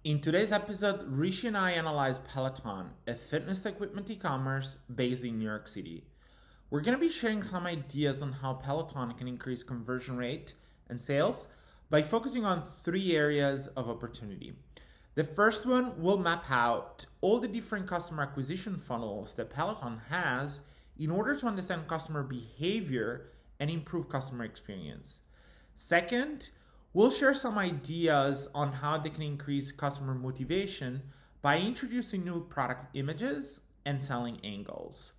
In today's episode, Rishi and I analyze Peloton, a fitness equipment e-commerce based in New York City. We're going to be sharing some ideas on how Peloton can increase conversion rate and sales by focusing on three areas of opportunity. The first one will map out all the different customer acquisition funnels that Peloton has in order to understand customer behavior and improve customer experience. Second, we'll share some ideas on how they can increase customer motivation by introducing new product images and selling angles.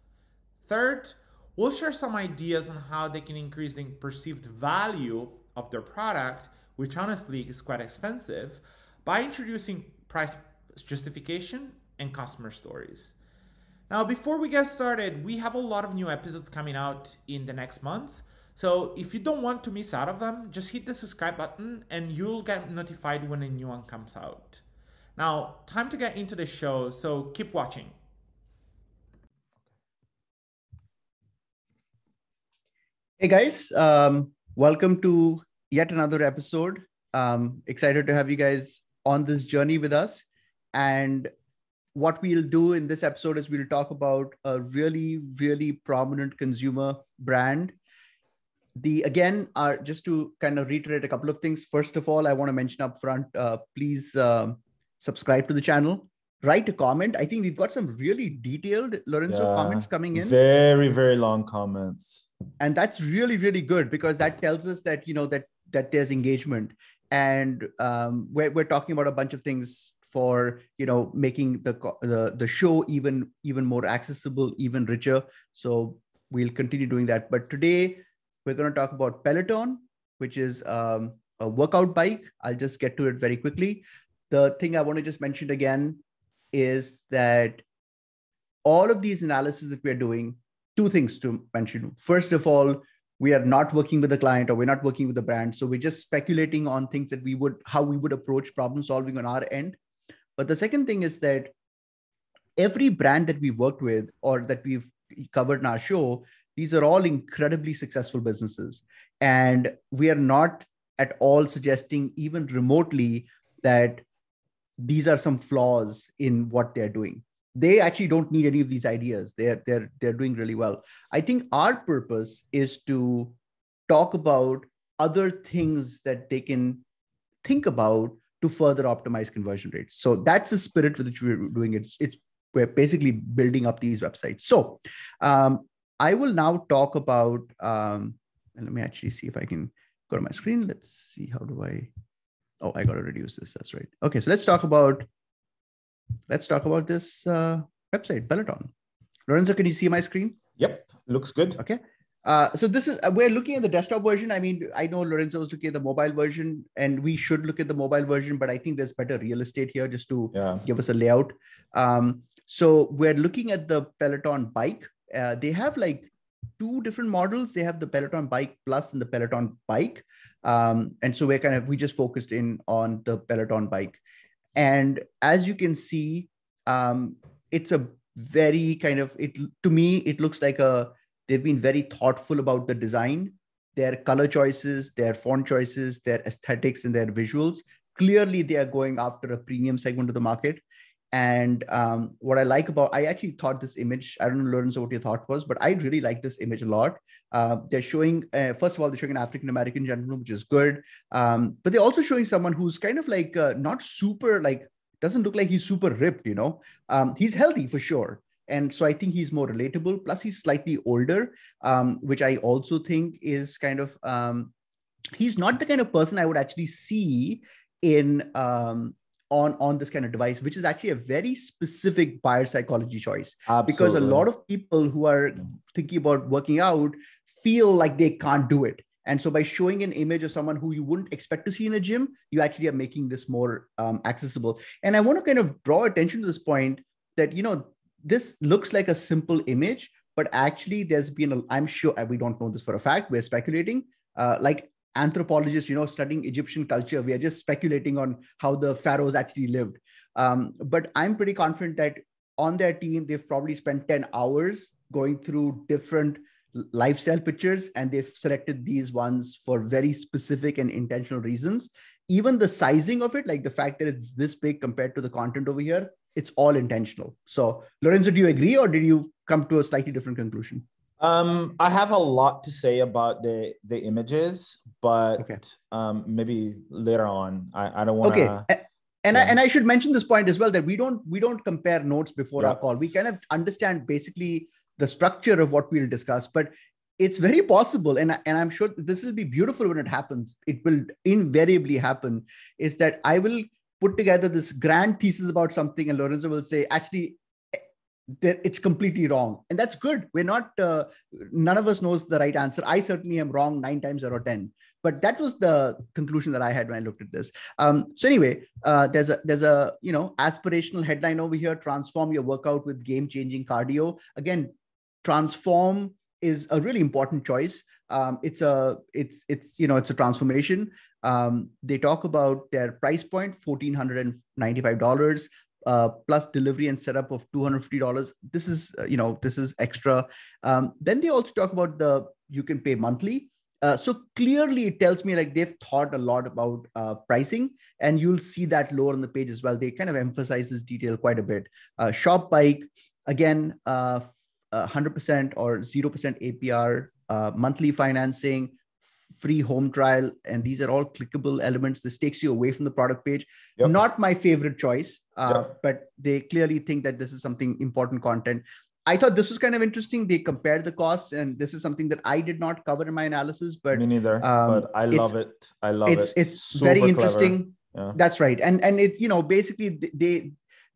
Third, we'll share some ideas on how they can increase the perceived value of their product, which honestly is quite expensive, by introducing price justification and customer stories. Now, before we get started, we have a lot of new episodes coming out in the next months. So if you don't want to miss out of them, just hit the subscribe button and you'll get notified when a new one comes out. Now, time to get into the show, so keep watching. Hey guys, welcome to yet another episode. Excited to have you guys on this journey with us. And what we'll do in this episode is we'll talk about a really, really prominent consumer brand. Just to kind of reiterate a couple of things. First of all, I want to mention up front, please subscribe to the channel, write a comment. I think we've got some really detailed Lorenzo comments coming in. Very, very long comments. And that's really, really good because that tells us that, that there's engagement. And we're talking about a bunch of things for, making the show even more accessible, even richer. So we'll continue doing that. But today, we're going to talk about Peloton, which is a workout bike. I'll just get to it very quickly. The thing I want to just mention again is that all of these analyses that we're doing, two things to mention. First of all, we are not working with the client or we're not working with the brand. So we're just speculating on things that how we would approach problem solving on our end. But the second thing is that every brand that we've worked with or that we've covered in our show, these are all incredibly successful businesses. And we are not at all suggesting even remotely that these are some flaws in what they're doing. They actually don't need any of these ideas. They're doing really well. I think our purpose is to talk about other things that they can think about to further optimize conversion rates. So that's the spirit with which we're doing it. We're basically building up these websites. So I will now talk about, and let me actually see if I can go to my screen. Let's see, how do I got to reduce this. That's right. Okay, so let's talk about this website, Peloton. Lorenzo, can you see my screen? Yep, looks good. Okay. So this is, we're looking at the desktop version. I mean, I know Lorenzo was looking at the mobile version and we should look at the mobile version, but I think there's better real estate here just to give us a layout. So we're looking at the Peloton bike. They have like two different models. They have the Peloton Bike Plus and the Peloton Bike. And so we just focused in on the Peloton Bike. And as you can see, it's a very to me, it looks like they've been very thoughtful about the design, their color choices, their font choices, their aesthetics, and their visuals. Clearly, they are going after a premium segment of the market. And what I like I actually thought this image, I don't know, Lorenzo, what your thought was, but I really like this image a lot. They're showing, first of all, they're showing an African-American gentleman, which is good. But they're also showing someone who's kind of like not super, doesn't look like he's super ripped, He's healthy for sure. And so I think he's more relatable. Plus he's slightly older, which I also think is kind of, he's not the kind of person I would actually see in, on this kind of device, which is actually a very specific buyer psychology choice. Absolutely. Because a lot of people who are thinking about working out feel like they can't do it. And so by showing an image of someone who you wouldn't expect to see in a gym, you actually are making this more accessible. And I want to kind of draw attention to this point that, this looks like a simple image, but actually there's been, I'm sure we don't know this for a fact, we're speculating, like anthropologists, studying Egyptian culture, we are just speculating on how the pharaohs actually lived. But I'm pretty confident that on their team, they've probably spent 10 hours going through different lifestyle pictures, and they've selected these ones for very specific and intentional reasons. even the sizing of it, like the fact that it's this big compared to the content over here, it's all intentional. So Lorenzo, do you agree, or did you come to a slightly different conclusion? I have a lot to say about the images, but Okay. Maybe later on. I don't want to. Okay. And I should mention this point as well, that we don't compare notes before Yeah. our call. We kind of understand basically the structure of what we'll discuss, but it's very possible, and I'm sure this will be beautiful when it happens. It will invariably happen, is that I will put together this grand thesis about something, and Lorenzo will say, actually, it's completely wrong. And that's good. We're not, none of us knows the right answer. I certainly am wrong 9 times out of 10. But that was the conclusion that I had when I looked at this. So anyway, there's a aspirational headline over here: transform your workout with game-changing cardio. Again, transform is a really important choice. It's a transformation. They talk about their price point, $1,495. Plus delivery and setup of $250. This is extra. Then they also talk about you can pay monthly. So clearly it tells me like they've thought a lot about pricing, and you'll see that lower on the page as well. They kind of emphasize this detail quite a bit. Shop bike, again, 100% or 0% APR, monthly financing, free home trial, and these are all clickable elements. This takes you away from the product page. Yep. Not my favorite choice, but they clearly think that this is something important content. I thought this was kind of interesting. They compared the costs, and this is something that I did not cover in my analysis. But me neither. But I love it. I love it. It's super very interesting. Yeah. That's right. And it basically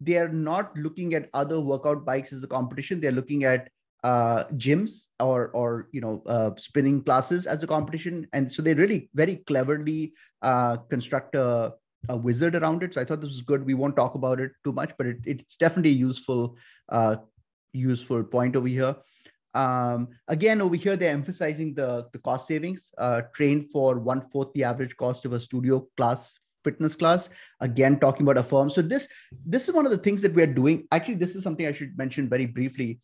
they are not looking at other workout bikes as a competition. They're looking at gyms or spinning classes as a competition, and so they really very cleverly construct a wizard around it. So I thought this was good. We won't talk about it too much, but it's definitely a useful point over here. Again, over here they're emphasizing the cost savings. Train for 1/4 the average cost of a studio class, fitness class. Again, talking about a firm. So this is one of the things that we're doing. Actually, this is something I should mention very briefly.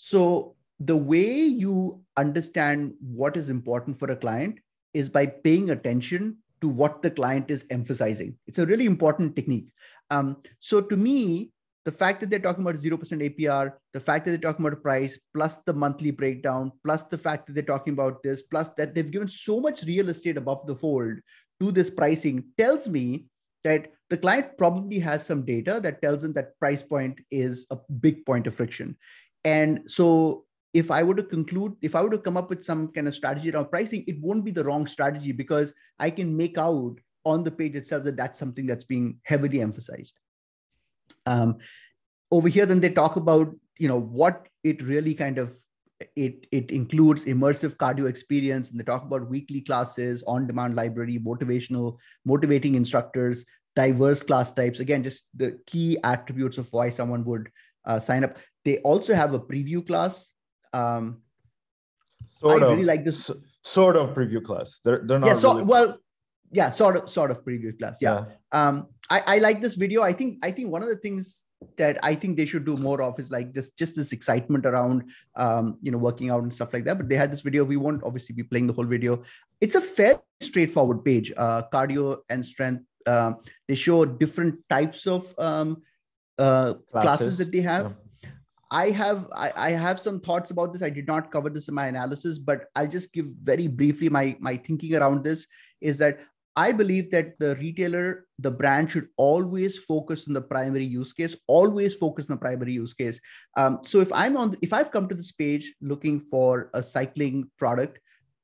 So the way you understand what is important for a client is by paying attention to what the client is emphasizing. It's a really important technique. So to me, the fact that they're talking about 0% APR, the fact that they're talking about a price, plus the monthly breakdown, plus the fact that they're talking about this, plus that they've given so much real estate above the fold to this pricing, tells me that the client probably has some data that tells them that price point is a big point of friction. And so if I were to come up with some kind of strategy around pricing, it won't be the wrong strategy, because I can make out on the page itself that that's something that's being heavily emphasized. Over here, then they talk about, what it really kind of, it includes immersive cardio experience, and they talk about weekly classes, on-demand library, motivating instructors, diverse class types. Again, just the key attributes of why someone would sign up. They also have a preview class. Really like this sort of preview class. They're not. Yeah. So really sort of preview class. Yeah. I like this video. I think one of the things that I think they should do more of is like this excitement around working out and stuff like that. But they had this video. We won't obviously be playing the whole video. It's a fairly straightforward page. Cardio and strength. They show different types of classes that they have. Yeah. I have some thoughts about this. I did not cover this in my analysis, but I'll just give very briefly my thinking around this. Is that I believe that the retailer, the brand, should always focus on the primary use case. So if I've come to this page looking for a cycling product,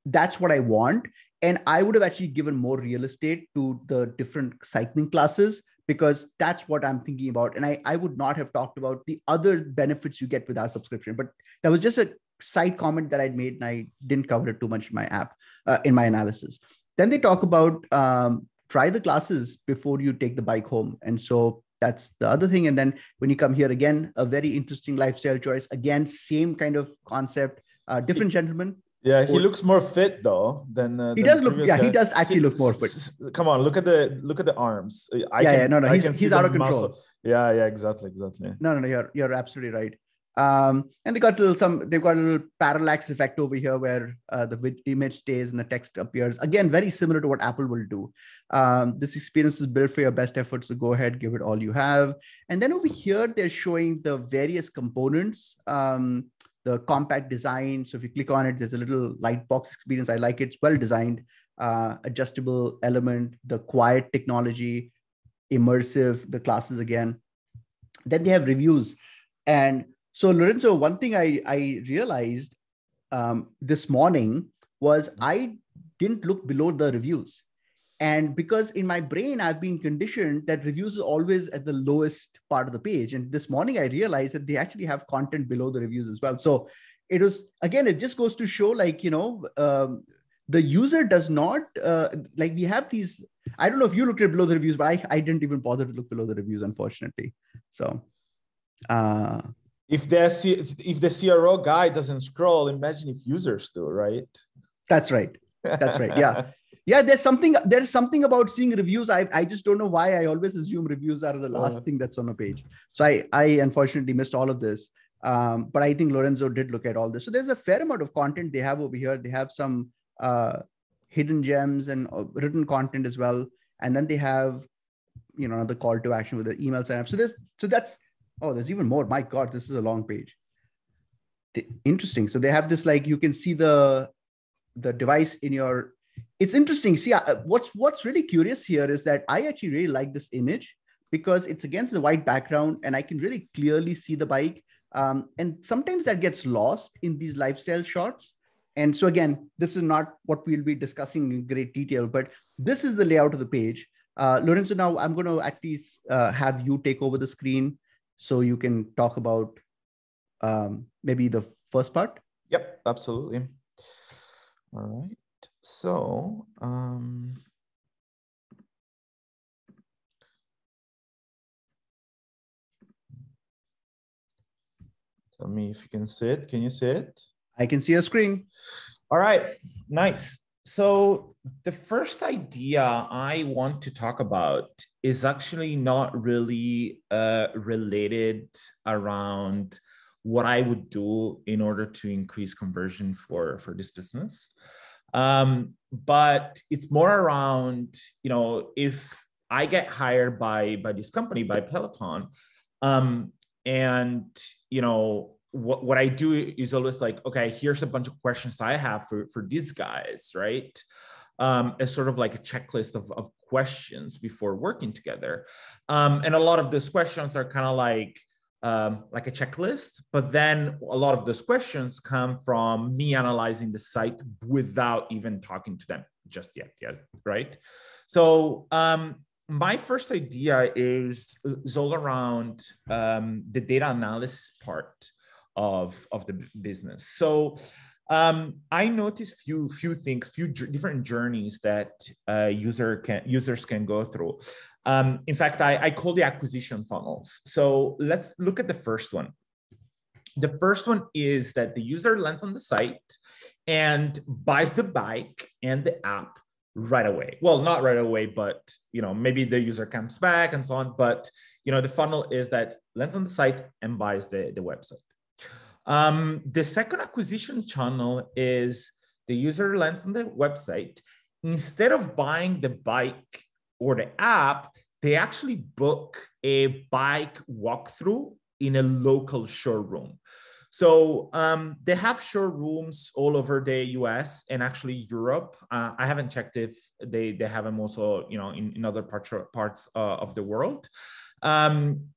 that's what I want. And I would have actually given more real estate to the different cycling classes, because that's what I'm thinking about. And I would not have talked about the other benefits you get with our subscription. But that was just a side comment that I'd made, and I didn't cover it too much in my in my analysis. Then they talk about try the classes before you take the bike home. And so that's the other thing. And then when you come here again, a very interesting lifestyle choice. Again, same kind of concept, different gentleman. Yeah, he looks more fit though than he does look. Yeah, he does actually look more fit. Come on, look at the arms. No, he's out of control. Yeah, exactly. No, you're absolutely right. And they've got a little parallax effect over here where the image stays and the text appears. Again, very similar to what Apple will do. This experience is built for your best efforts, so go ahead, give it all you have. And then over here, they're showing the various components, the compact design. So if you click on it, there's a little light box experience. I like it. It's well designed, adjustable element, the quiet technology, immersive, the classes again. Then they have reviews. And so, Lorenzo, one thing I realized this morning was I didn't look below the reviews. And because in my brain, I've been conditioned that reviews is always at the lowest part of the page. And this morning, I realized that they actually have content below the reviews as well. So it was, again, it just goes to show like, the user does not, like we have these, I don't know if you looked at below the reviews, but I didn't even bother to look below the reviews, unfortunately. So, if the CRO guy doesn't scroll, imagine if users do, right? That's right. That's right. Yeah. Yeah. There's something about seeing reviews. I just don't know why I always assume reviews are the last thing that's on a page. So I unfortunately missed all of this. But I think Lorenzo did look at all this. So there's a fair amount of content they have over here. They have some hidden gems and written content as well. And then they have, another call to action with the email sign up. There's even more. My God, this is a long page. Interesting. So they have this, like, you can see the device in your, it's interesting. See, what's really curious here is that I actually really like this image because it's against the white background and I can really clearly see the bike. And sometimes that gets lost in these lifestyle shots. And so again, this is not what we'll be discussing in great detail, but this is the layout of the page. Lorenzo, now I'm going to at least have you take over the screen so you can talk about maybe the first part. Yep, absolutely. All right. So, tell me if you can see it. Can you see it? I can see your screen. All right, nice. So the first idea I want to talk about is actually not really related around what I would do in order to increase conversion for this business. But it's more around, if I get hired by this company, by Peloton, and, what I do is always like, okay, here's a bunch of questions I have for these guys, right? As sort of like a checklist of questions before working together. And a lot of those questions are kind of like a checklist, but then a lot of those questions come from me analyzing the site without even talking to them just yet, right? So my first idea is all around the data analysis part of the business. So I noticed few things, few different journeys that users can go through. In fact, I call the acquisition funnels. So let's look at the first one. The first one is that the user lands on the site and buys the bike and the app right away. Well, not right away, but maybe the user comes back and so on. But the funnel is that lands on the site and buys the website. The second acquisition channel is the user lands on the website. Instead of buying the bike or the app, they actually book a bike walkthrough in a local showroom. So they have showrooms all over the US and actually Europe. I haven't checked if they have them also, in other parts of the world.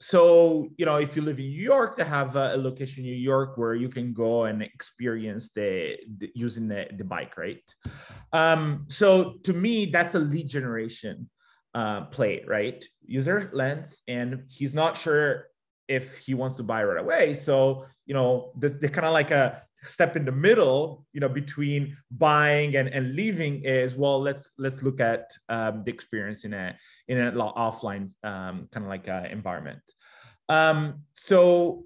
So, if you live in New York, they have a location in New York where you can go and experience using the bike, right? So to me, that's a lead generation play, right? User lands and he's not sure if he wants to buy right away. So, the kind of like a step in the middle, between buying and leaving is, well, let's look at the experience in an offline kind of like environment. So,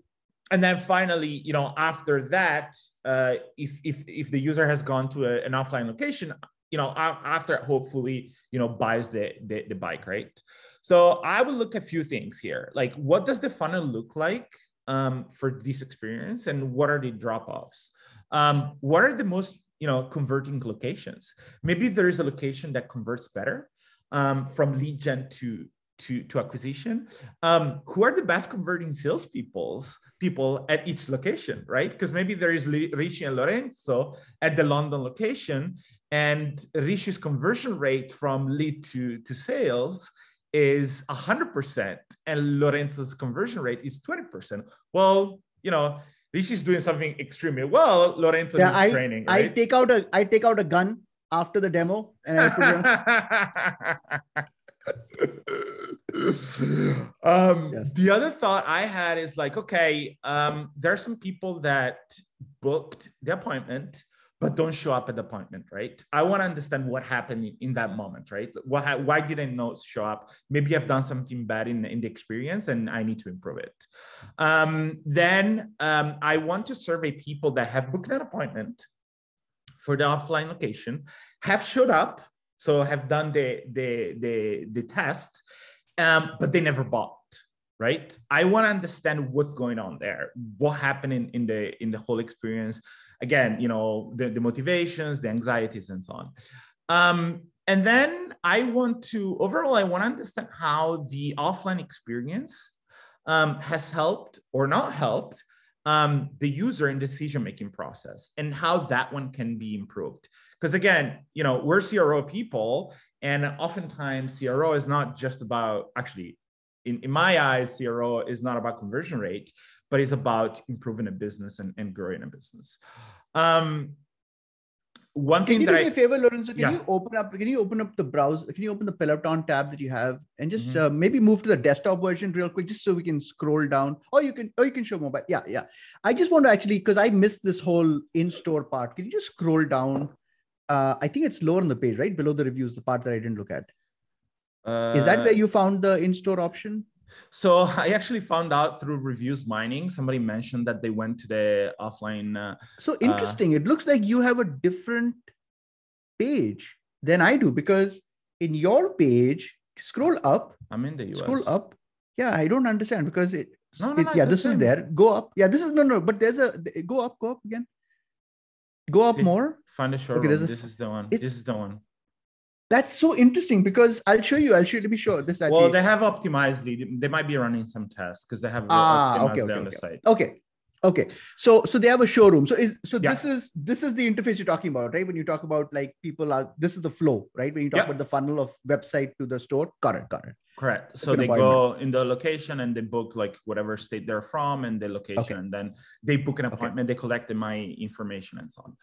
and then finally, after that, if the user has gone to an offline location, after hopefully, buys the bike, right? So I will look at a few things here. Like, what does the funnel look like for this experience, and what are the drop-offs? What are the most converting locations? Maybe there is a location that converts better from lead gen to acquisition. Who are the best converting salespeople at each location, right? Because maybe there is Rishi and Lorenzo at the London location, and Rishi's conversion rate from lead to sales is 100%, and Lorenzo's conversion rate is 20%. Well, Rishi's doing something extremely well. Lorenzo is training. Right? I take out a gun after the demo and I put it on. Yes. The other thought I had is like, okay, there are some people that booked the appointment but don't show up at the appointment, right? I want to understand what happened in that moment, right? Why didn't not show up? Maybe I've done something bad in the experience and I need to improve it. Then I want to survey people that have booked an appointment for the offline location, have showed up, so have done the test, but they never bought, right? I want to understand what's going on there, what happened in the whole experience. Again, the motivations, the anxieties, and so on. And then I want to understand how the offline experience has helped or not helped the user in decision-making process, and how that one can be improved. Because again, we're CRO people, and oftentimes CRO is not just about, actually, in my eyes, CRO is not about conversion rate, but it's about improving a business and growing a business. One thing can you that do me a favor, Lorenzo? Can you open up the browser? Can you open the Peloton tab that you have and just maybe move to the desktop version real quick, just so we can scroll down? Or you can show mobile. Yeah. I just want to actually, because I missed this whole in-store part. Can you just scroll down? I think it's lower on the page, right? Below the reviews, the part that I didn't look at. Is that where you found the in-store option? So I actually found out through reviews mining. Somebody mentioned that they went to the offline. So interesting. It looks like you have a different page than I do, because in your page, scroll up. I'm in the US. Scroll up. Yeah, I don't understand, because this is there. Go up. Yeah, this is no, but there's go up again. Go up more. Find a showroom. Okay, this is the one. This is the one. That's so interesting, because I'll show you. Let me show this. Actually. Well, they have optimized lead. They might be running some tests because they have optimized on the site. Okay. So they have a showroom. So this is the interface you're talking about, right? When you talk about like this is the flow, right? When you talk about the funnel of website to the store. Got it. Correct. So they go in the location and they book like whatever state they're from and the location, and then they book an appointment. They collect my information and so on.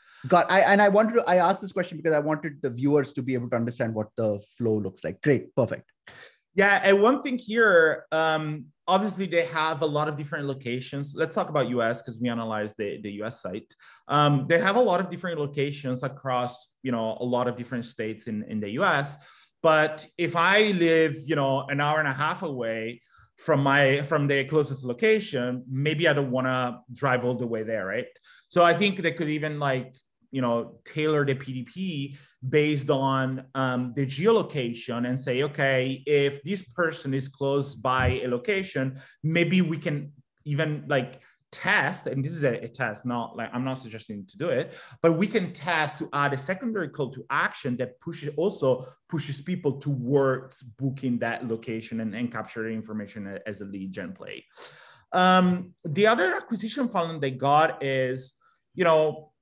I asked this question because I wanted the viewers to be able to understand what the flow looks like. Great. Perfect. Yeah. And one thing here, obviously they have a lot of different locations. Let's talk about US because we analyzed the US site. They have a lot of different locations across, a lot of different states in the US. But if I live, an hour and a half away from the closest location, maybe I don't want to drive all the way there, right? So I think they could even tailor the PDP based on the geolocation and say, okay, if this person is close by a location, maybe we can even test, and this is a test, not like I'm not suggesting to do it, but we can test to add a secondary call to action that pushes people towards booking that location and capturing information as a lead gen play. The other acquisition funnel they got is,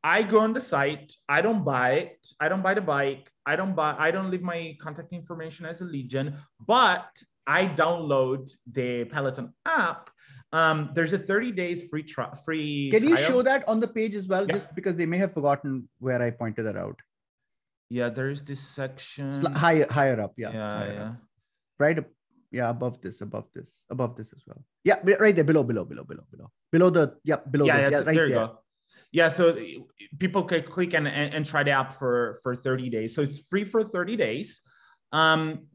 I go on the site, I don't buy it, I don't buy the bike, I don't leave my contact information as a lead gen, but I download the Peloton app. There's a 30 days free trial. Can you show that on the page as well? Yeah. Just because they may have forgotten where I pointed that out. Yeah, there is this section higher up. Yeah. Right. Yeah, above this as well. Yeah, right there, below the right there you go. Yeah, so people can click and try the app for 30 days. So it's free for 30 days.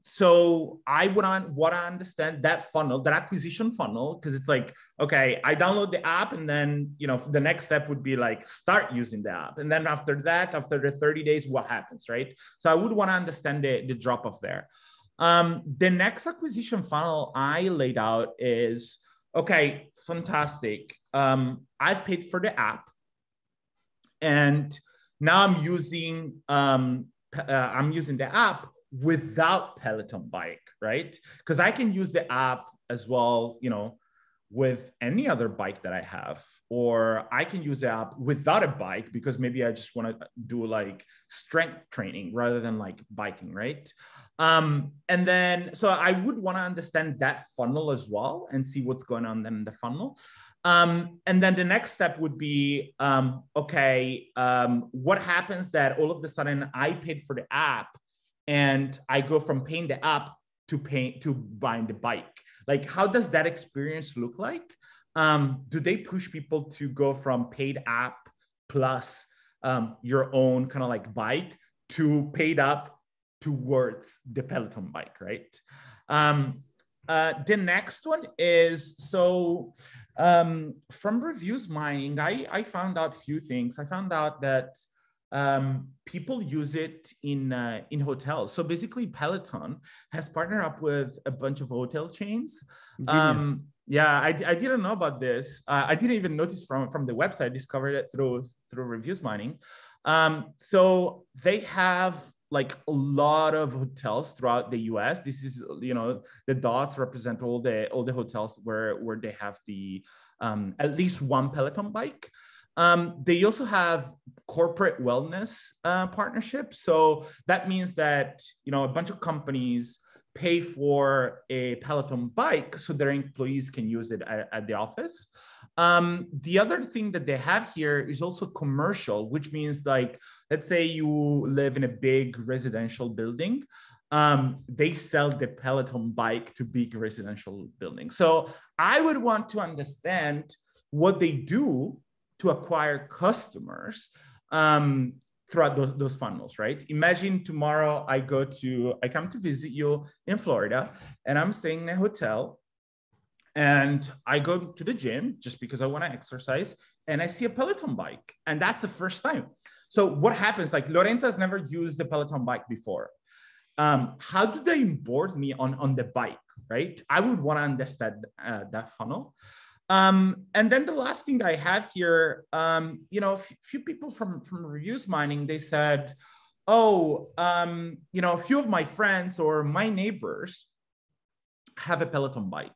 So I want to understand that funnel, that acquisition funnel, because it's like, okay, I download the app and then, the next step would be like start using the app. And then after the 30 days, what happens, right? So I would want to understand the drop off there. The next acquisition funnel I laid out is, Okay, fantastic. I've paid for the app, and now I'm using the app without Peloton bike, right? Because I can use the app as well, with any other bike that I have, or I can use the app without a bike because maybe I just want to do like strength training rather than like biking, right? And then, so I would want to understand that funnel as well and see what's going on then in the funnel. And then the next step would be, what happens that all of a sudden I paid for the app and I go from paying the app to buying the bike? Like, how does that experience look like? Do they push people to go from paid app plus your own kind of like bike to paid up towards the Peloton bike, right? The next one is, from reviews mining, I found out a few things. I found out that people use it in hotels. So basically, Peloton has partnered up with a bunch of hotel chains. Yeah, I didn't know about this. I didn't even notice from the website. I discovered it through reviews mining. So they have like a lot of hotels throughout the US. This is, the dots represent all the hotels where they have the at least one Peloton bike. They also have corporate wellness partnerships. So that means that, a bunch of companies pay for a Peloton bike so their employees can use it at the office. The other thing that they have here is also commercial, which means like, let's say you live in a big residential building. They sell the Peloton bike to big residential buildings. So I would want to understand what they do to acquire customers throughout those funnels, right? Imagine tomorrow I come to visit you in Florida, and I'm staying in a hotel, and I go to the gym just because I want to exercise, and I see a Peloton bike, and that's the first time. So what happens? Like, Lorenzo has never used the Peloton bike before. How do they onboard me on the bike, right? I would want to understand that funnel. And then the last thing I have here, a few people from reviews mining, they said, a few of my friends or my neighbors have a Peloton bike.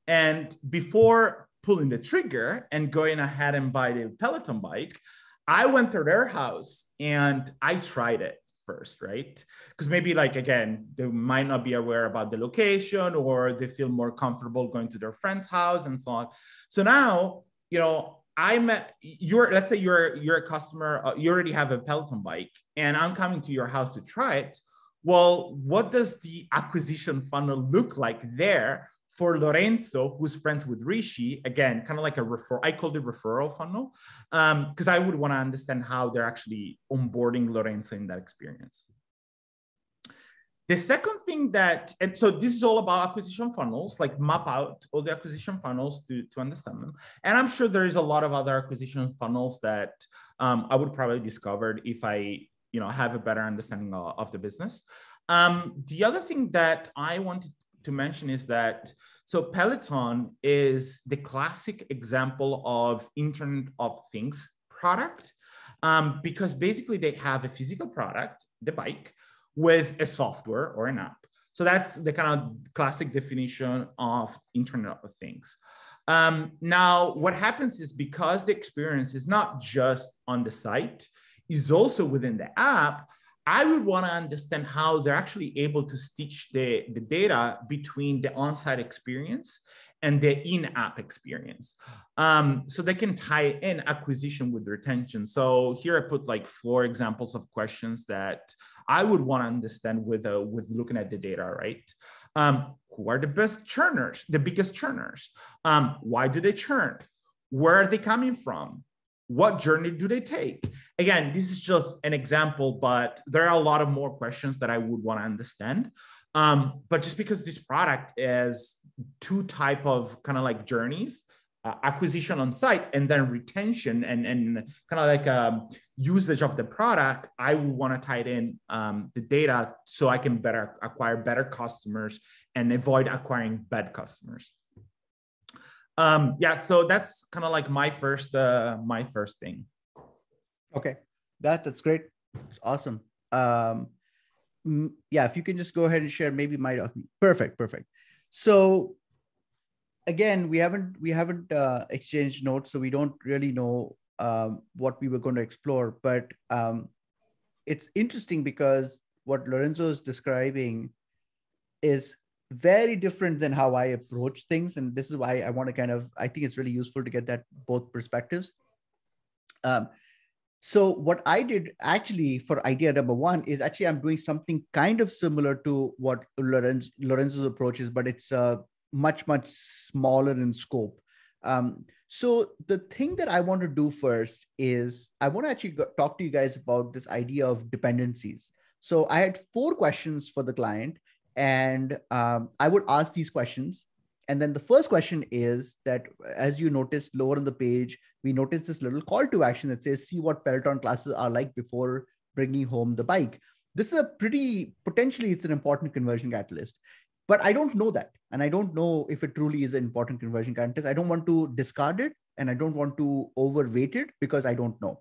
And before pulling the trigger and going ahead and buy the Peloton bike, I went to their house and I tried it first, right? Because maybe, like, again, they might not be aware about the location, or they feel more comfortable going to their friend's house and so on. So now, let's say you're a customer, you already have a Peloton bike, and I'm coming to your house to try it. Well, what does the acquisition funnel look like there for Lorenzo, who's friends with Rishi? Again, kind of like a referral. I called it referral funnel, because I would want to understand how they're actually onboarding Lorenzo in that experience. The second thing and so this is all about acquisition funnels, like map out all the acquisition funnels to understand them. And I'm sure there is a lot of other acquisition funnels that I would probably discover if I, have a better understanding of the business. The other thing that I wanted to mention is that, so Peloton is the classic example of Internet of Things product, because basically they have a physical product, the bike, with a software or an app. So that's the kind of classic definition of Internet of Things. Now, what happens is, because the experience is not just on the site, is also within the app, I would want to understand how they're actually able to stitch the data between the on-site experience and the in-app experience. So they can tie in acquisition with retention. So here I put like 4 examples of questions that I would want to understand with looking at the data, right? Who are the best churners, the biggest churners? Why do they churn? Where are they coming from? What journey do they take? Again, this is just an example, but there are a lot of more questions that I would want to understand. But just because this product is 2 type of kind of like journeys, acquisition on site and then retention and kind of like usage of the product, I would want to tie it in the data so I can acquire better customers and avoid acquiring bad customers. Yeah, so that's kind of like my first thing. Okay, that's great. It's awesome. Yeah, if you can just go ahead and share maybe my document. Perfect. So again, we haven't exchanged notes, so we don't really know what we were going to explore. But it's interesting because what Lorenzo is describing is very different than how I approach things, and this is why I want to I think it's really useful to get that both perspectives. So what I did actually for idea number one is actually I'm doing something kind of similar to what Lorenzo's approach is, but it's much smaller in scope. So the thing that I want to do first is I want to actually talk to you guys about this idea of dependencies. So I had 4 questions for the client, and I would ask these questions. And then the first question is that, as you noticed lower on the page, we noticed this little call to action that says, see what Peloton classes are like before bringing home the bike. This is potentially it's an important conversion catalyst, but I don't know that. And I don't know if it truly is an important conversion catalyst. I don't want to discard it, and I don't want to overweight it because I don't know.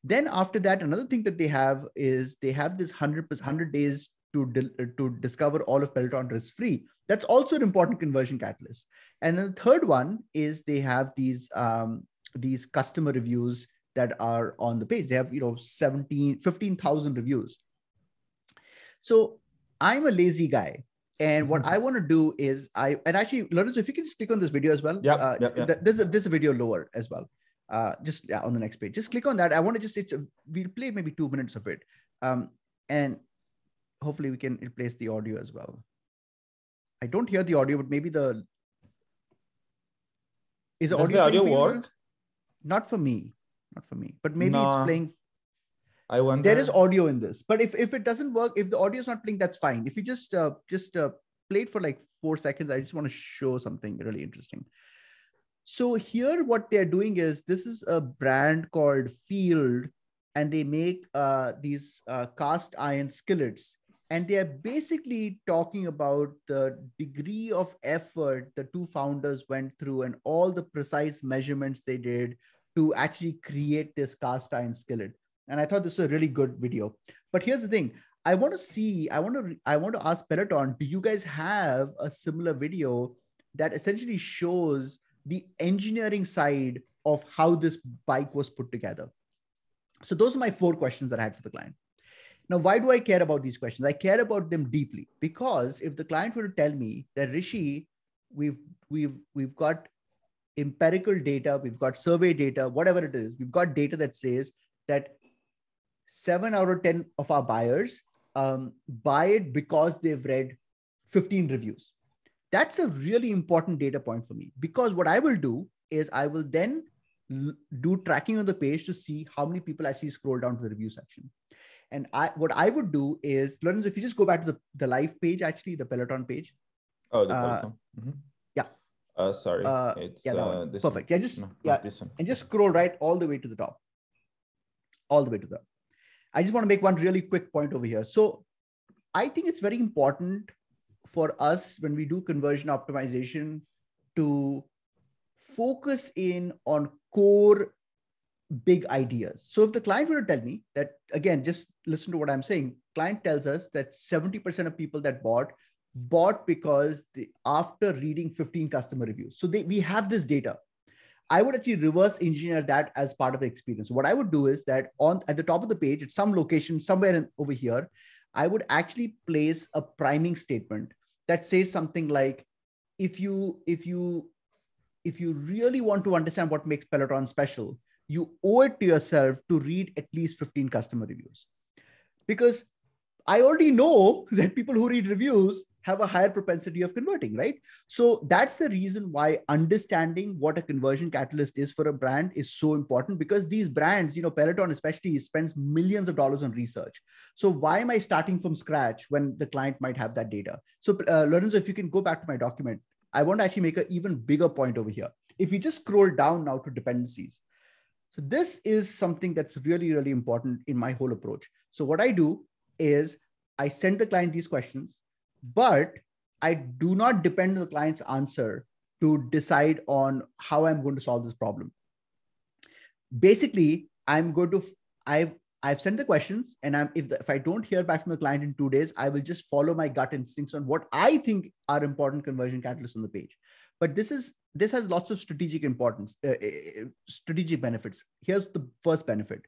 Then after that, another thing that they have is they have this 100 days to discover all of Peloton risk-free. That's also an important conversion catalyst. And then the third one is they have these customer reviews that are on the page. They have 15,000 reviews. So I'm a lazy guy. And what I want to do is and actually, Lorenzo, if you can just click on this video as well. There's a video lower as well. Just on the next page. Just click on that. I want to we'll play maybe 2 minutes of it. And hopefully we can replace the audio as well. I don't hear the audio, but maybe Does the audio work? Not for me, but maybe it's playing. I wonder. There is audio in this, but if it doesn't work, if the audio is not playing, that's fine. If you just play it for like 4 seconds, I just want to show something really interesting. So here, what they're doing is, this is a brand called Field, and they make these cast iron skillets. And they are basically talking about the degree of effort the 2 founders went through and all the precise measurements they did to actually create this cast iron skillet. And I thought this was a really good video. But here's the thing. I want to ask Peloton, do you guys have a similar video that essentially shows the engineering side of how this bike was put together? So those are my 4 questions that I had for the client. Now, why do I care about these questions? I care about them deeply because if the client were to tell me that, Rishi, we've got empirical data, we've got survey data, whatever it is, we've got data that says that 7 out of 10 of our buyers buy it because they've read 15 reviews. That's a really important data point for me, because what I will do is I will then do tracking on the page to see how many people actually scroll down to the review section. And what I would do is, Lorenzo, if you just go back to the live page, actually the Peloton page. Oh, the Peloton. Yeah. Sorry. It's that one. this Perfect. One. This one. And just scroll right all the way to the top. All the way to the top. I just want to make one really quick point over here. So I think it's very important for us when we do conversion optimization to focus in on core big ideas. So if the client were to tell me that, again, just listen to what I'm saying, client tells us that 70% of people that bought because after reading 15 customer reviews. So we have this data. I would actually reverse engineer that as part of the experience. What I would do is that at the top of the page, at some location, somewhere over here, I would actually place a priming statement that says something like, if you really want to understand what makes Peloton special, you owe it to yourself to read at least 15 customer reviews. Because I already know that people who read reviews have a higher propensity of converting, right? So that's the reason why understanding what a conversion catalyst is for a brand is so important, because these brands, Peloton especially, spends millions of dollars on research. So why am I starting from scratch when the client might have that data? So Lorenzo, if you can go back to my document, I want to actually make an even bigger point over here. If you just scroll down now to dependencies. So this is something that's really, really important in my whole approach. So what I do is I send the client these questions, but I do not depend on the client's answer to decide on how I'm going to solve this problem. Basically, I've sent the questions, and if I don't hear back from the client in 2 days, I will just follow my gut instincts on what I think are important conversion catalysts on the page. But this has lots of strategic importance, strategic benefits. Here's the first benefit.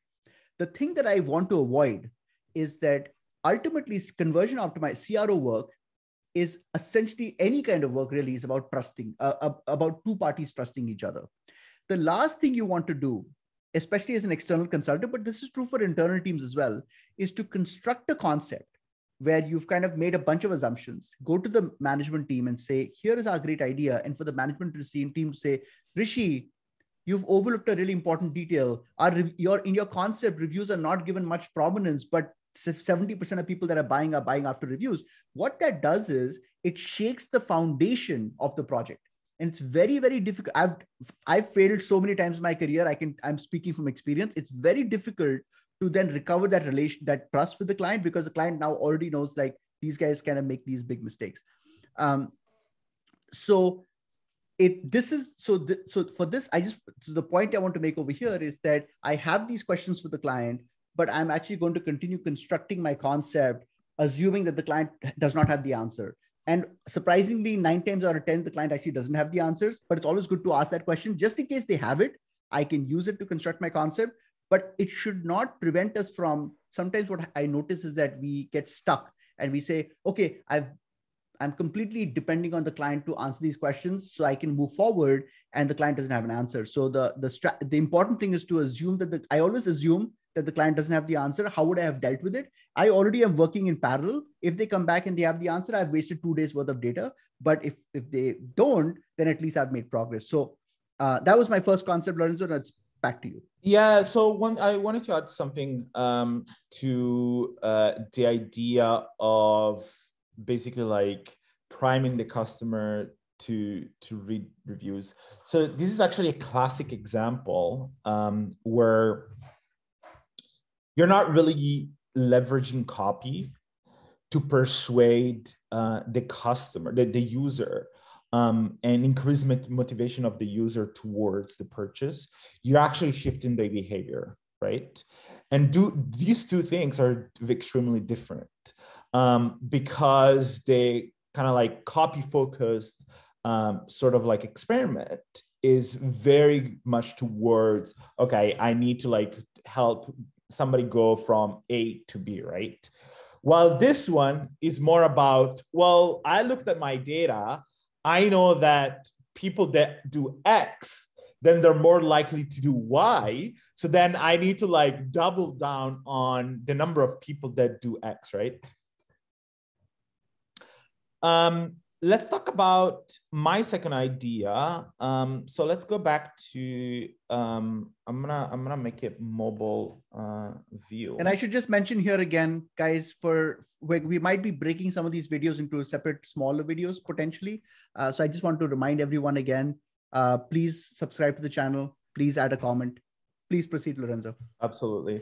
The thing that I want to avoid is that ultimately conversion optimized CRO work is essentially any kind of work really is about trusting, about two parties trusting each other. The last thing you want to do, especially as an external consultant, but this is true for internal teams as well, is to construct a concept where you've kind of made a bunch of assumptions, go to the management team and say, here is our great idea. And for the management team to say, Rishi, you've overlooked a really important detail. In your concept, reviews are not given much prominence, but 70% of people that are buying after reviews. What that does is it shakes the foundation of the project. And it's very, very difficult. I've failed so many times in my career. I'm speaking from experience. It's very difficult to then recover that trust with the client, because the client now already knows like these guys kind of make these big mistakes. So the point I want to make over here is that I have these questions for the client, but I'm actually going to continue constructing my concept, assuming that the client does not have the answer. And surprisingly, 9 times out of 10, the client actually doesn't have the answers, but it's always good to ask that question just in case they have it. I can use it to construct my concept, but it should not prevent us from, sometimes what I notice is that we get stuck and we say, okay, I'm completely depending on the client to answer these questions so I can move forward, and the client doesn't have an answer. So the important thing is to assume that I always assume that the client doesn't have the answer. How would I have dealt with it? I already am working in parallel. If they come back and they have the answer, I've wasted 2 days worth of data. But if they don't, then at least I've made progress. So that was my first concept, Lorenzo. And it's back to you. Yeah. So I wanted to add something to the idea of basically like priming the customer to read reviews. So this is actually a classic example where you're not really leveraging copy to persuade the customer, the user, and increase motivation of the user towards the purchase. You're actually shifting their behavior, right? And these two things are extremely different because they kind of like copy focused sort of like experiment is very much towards, okay, I need to like help somebody go from A to B, right? While this one is more about, well, I looked at my data. I know that people that do X, then they're more likely to do Y. So then I need to like double down on the number of people that do X, right? Let's talk about my second idea. So let's go back to, I'm gonna make it mobile view. And I should just mention here again, guys, we might be breaking some of these videos into separate smaller videos potentially. So I just want to remind everyone again, please subscribe to the channel. Please add a comment. Please proceed, Lorenzo. Absolutely.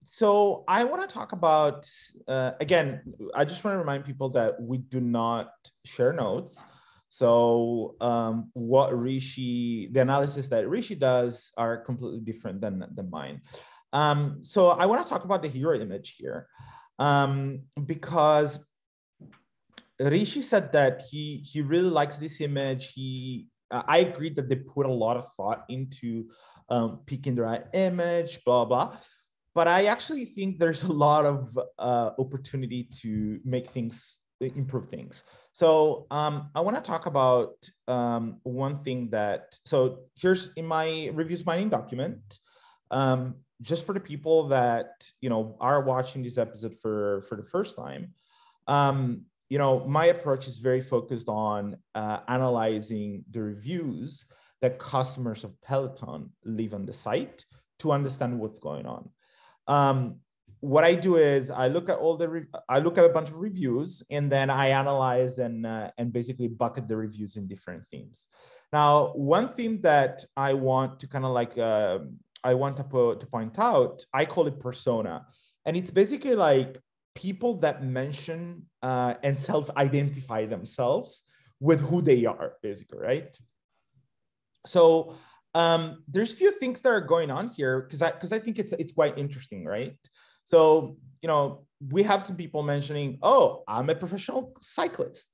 So I want to talk about, again, I just want to remind people that we do not share notes. So the analysis that Rishi does are completely different than mine. So I want to talk about the hero image here because Rishi said that he really likes this image. I agree that they put a lot of thought into picking the right image, blah, blah. But I actually think there's a lot of opportunity to make things, improve things. So I want to talk about one thing so here's in my reviews mining document, just for the people that, are watching this episode for the first time, my approach is very focused on analyzing the reviews that customers of Peloton leave on the site to understand what's going on. What I do is I look at a bunch of reviews, and then I analyze and basically bucket the reviews in different themes. Now, one theme that I want to kind of like to point out, I call it persona, and it's basically like people that mention and self-identify themselves with who they are, basically, right? So there's a few things that are going on here because I think it's quite interesting, right? So, you know, we have some people mentioning, oh, I'm a professional cyclist.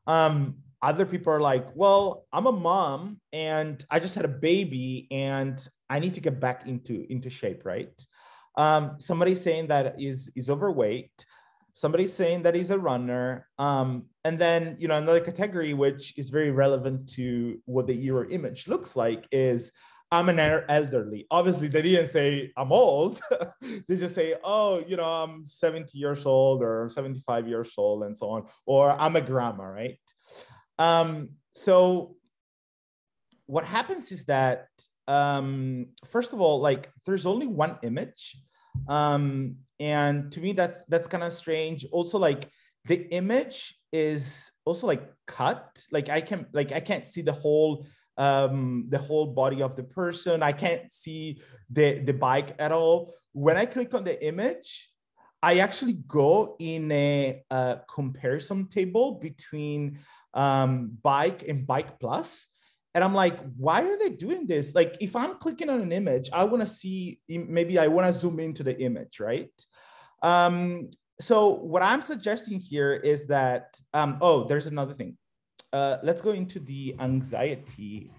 Other people are like, well, I'm a mom and I just had a baby and I need to get back into shape, right? Somebody's saying that is overweight. Somebody's saying that he's a runner. And then, you know, another category, which is very relevant to what the mirror image looks like, is I'm an elderly. Obviously, they didn't say I'm old. They just say, oh, you know, I'm 70 years old or 75 years old and so on, or I'm a grandma, right? So what happens is that, first of all, like there's only one image. And to me, that's kind of strange. Also, like the image is also like cut. Like I can't see the whole body of the person. I can't see the bike at all. When I click on the image, I actually go in a comparison table between bike and bike plus. And I'm like, why are they doing this? Like, if I'm clicking on an image, I want to see, maybe I want to zoom into the image, right? So what I'm suggesting here is that, oh, there's another thing. Let's go into the anxiety.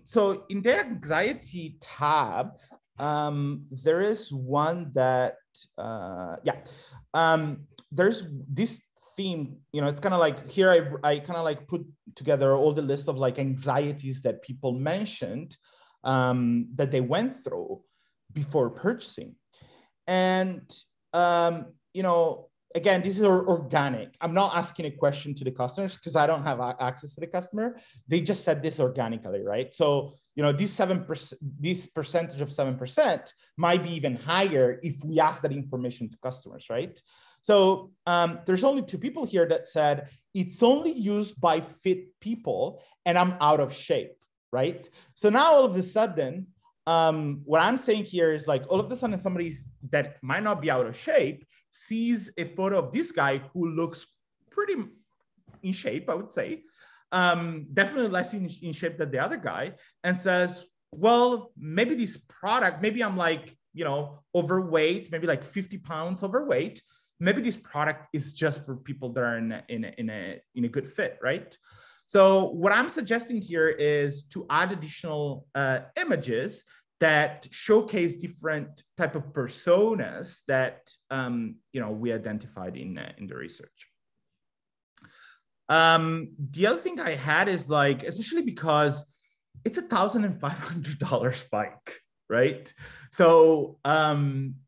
So in the anxiety tab, there is one that, there's this theme, you know, it's kind of like here, I kind of like put together all the list of like anxieties that people mentioned that they went through before purchasing. And, you know, again, this is organic. I'm not asking a question to the customers because I don't have access to the customer. They just said this organically, right? So, you know, this percentage of 7% might be even higher if we ask that information to customers, right? So there's only 2 people here that said it's only used by fit people and I'm out of shape, right? So now all of a sudden, what I'm saying here is like all of a sudden somebody that might not be out of shape sees a photo of this guy who looks pretty in shape, I would say, definitely less in shape than the other guy, and says, well, maybe this product, maybe I'm like, you know, overweight, maybe like 50 pounds overweight. Maybe this product is just for people that are in a good fit, right? So what I'm suggesting here is to add additional images that showcase different type of personas that you know, we identified in the research. The other thing I had is like, especially because it's $1,500 bike, right? So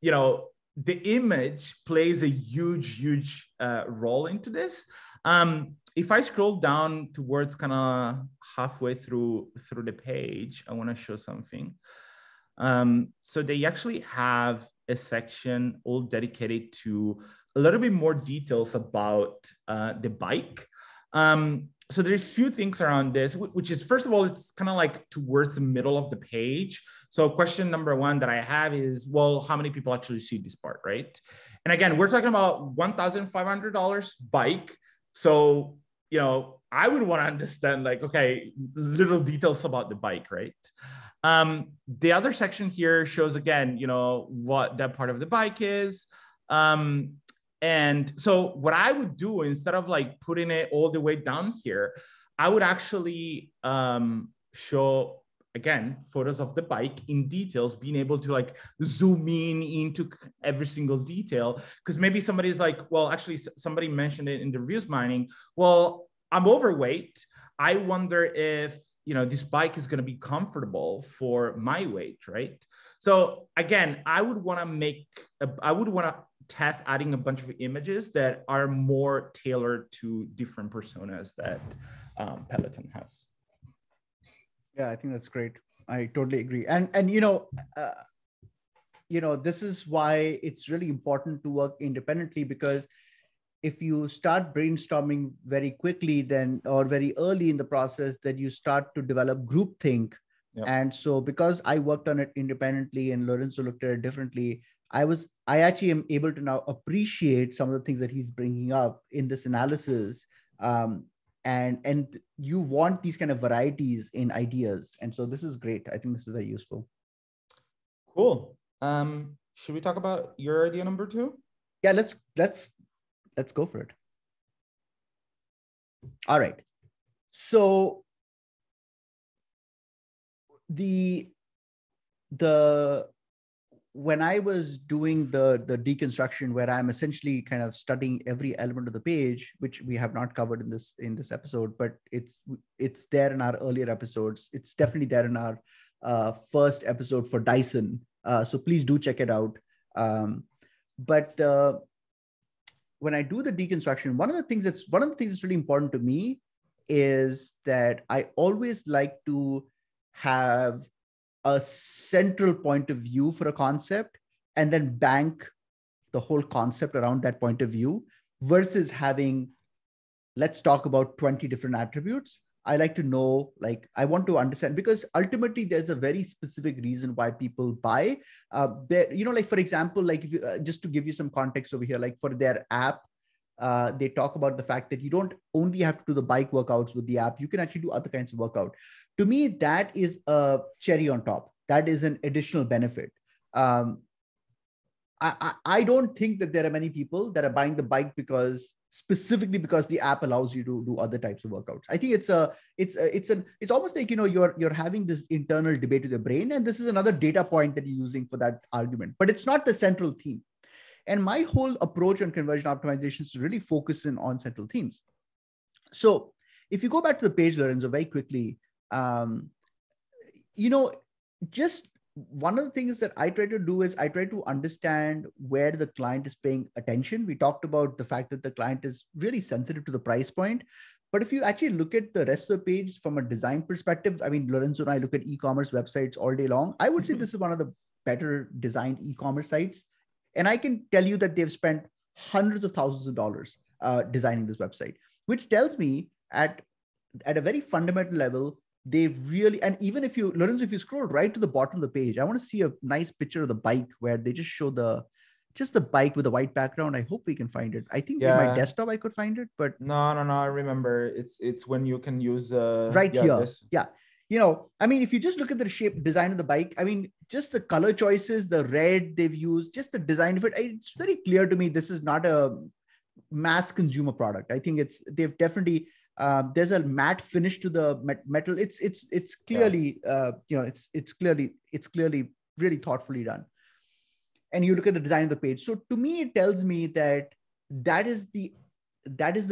you know, the image plays a huge role into this. If I scroll down towards kind of halfway through the page, I want to show something. So they actually have a section all dedicated to a little bit more details about the bike. So there's a few things around this, which is, first of all, it's kind of like towards the middle of the page. So question number 1 that I have is, well, how many people actually see this part, right? And again, we're talking about $1,500 bike. So, you know, I would want to understand like, okay, little details about the bike, right? The other section here shows, again, you know, what that part of the bike is. And so what I would do, instead of like putting it all the way down here, I would actually show, again, photos of the bike in details, being able to like zoom in into every single detail. Because maybe somebody's like, well, actually somebody mentioned it in the reviews mining. Well, I'm overweight. I wonder if, you know, this bike is going to be comfortable for my weight, right? So again, I would want to test adding a bunch of images that are more tailored to different personas that Peloton has. Yeah, I think that's great. I totally agree. And you know, this is why it's really important to work independently, because if you start brainstorming very quickly, then, or very early in the process, then you start to develop groupthink. Yep. And so because I worked on it independently and Lorenzo looked at it differently, I actually am able to now appreciate some of the things that he's bringing up in this analysis. And you want these kind of varieties in ideas. And so this is great. I think this is very useful. Cool. Should we talk about your idea number 2? Yeah, let's go for it. All right. So when I was doing the deconstruction, where I'm essentially kind of studying every element of the page, which we have not covered in this episode, but it's there in our earlier episodes. It's definitely there in our first episode for Dyson. So please do check it out. But when I do the deconstruction, one of the things that's really important to me is that I always like to have a central point of view for a concept and then bank the whole concept around that point of view versus having, let's talk about 20 different attributes. I like to know, like, I want to understand, because ultimately there's a very specific reason why people buy. Like, for example, like if you, just to give you some context over here, like for their app, they talk about the fact that you don't only have to do the bike workouts with the app. You can actually do other kinds of workout. To me, that is a cherry on top. That is an additional benefit. I don't think that there are many people that are buying the bike specifically because the app allows you to do other types of workouts. I think it's almost like, you're having this internal debate with your brain, and this is another data point that you're using for that argument, but it's not the central theme. And my whole approach on conversion optimization is to really focus in on central themes. So if you go back to the page, Lorenzo, very quickly, just one of the things that I try to do is I try to understand where the client is paying attention. We talked about the fact that the client is really sensitive to the price point. But if you actually look at the rest of the page from a design perspective, I mean, Lorenzo and I look at e-commerce websites all day long. I would say this is one of the better designed e-commerce sites. And I can tell you that they've spent hundreds of thousands of dollars designing this website, which tells me at a very fundamental level, they really, and even if you, Lorenzo, if you scroll right to the bottom of the page, I want to see a nice picture of the bike where they just show the bike with a white background. I hope we can find it. I think in my desktop I could find it, but no, I remember. It's when you can use right here. Yeah. I mean, if you just look at the shape design of the bike, I mean, just the color choices, the red they've used, just the design of it, it's very clear to me this is not a mass consumer product. I think they've definitely, there's a matte finish to the metal. It's clearly, it's clearly really thoughtfully done. And you look at the design of the page. So to me, it tells me that is the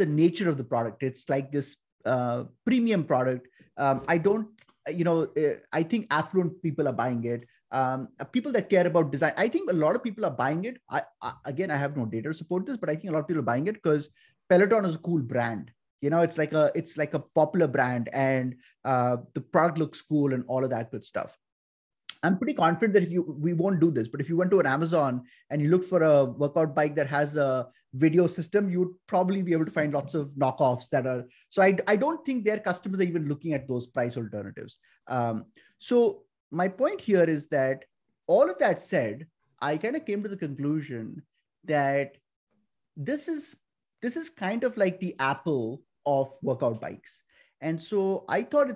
nature of the product. It's like this premium product. I think affluent people are buying it. People that care about design, I think a lot of people are buying it. I have no data to support this, but I think a lot of people are buying it because Peloton is a cool brand. It's like a popular brand, and the product looks cool and all of that good stuff. I'm pretty confident that we won't do this, but if you went to an Amazon and you look for a workout bike that has a video system, you would probably be able to find lots of knockoffs that are. So I don't think their customers are even looking at those price alternatives. So my point here is that all of that said, I kind of came to the conclusion that this is kind of like the Apple of workout bikes. And so I thought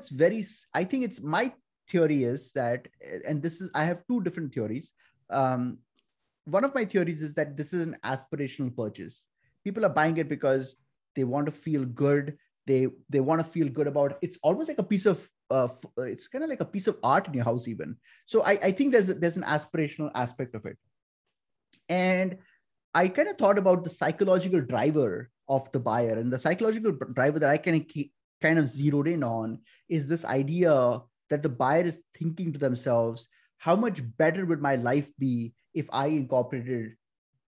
my theory is that, and I have two different theories. One of my theories is that this is an aspirational purchase. People are buying it because they want to feel good. They want to feel good about it. It's almost like a piece of, it's kind of like a piece of art in your house even. So I think there's an aspirational aspect of it. And I kind of thought about the psychological driver of the buyer, and the psychological driver that I kind of zeroed in on is this idea that the buyer is thinking to themselves, how much better would my life be if I incorporated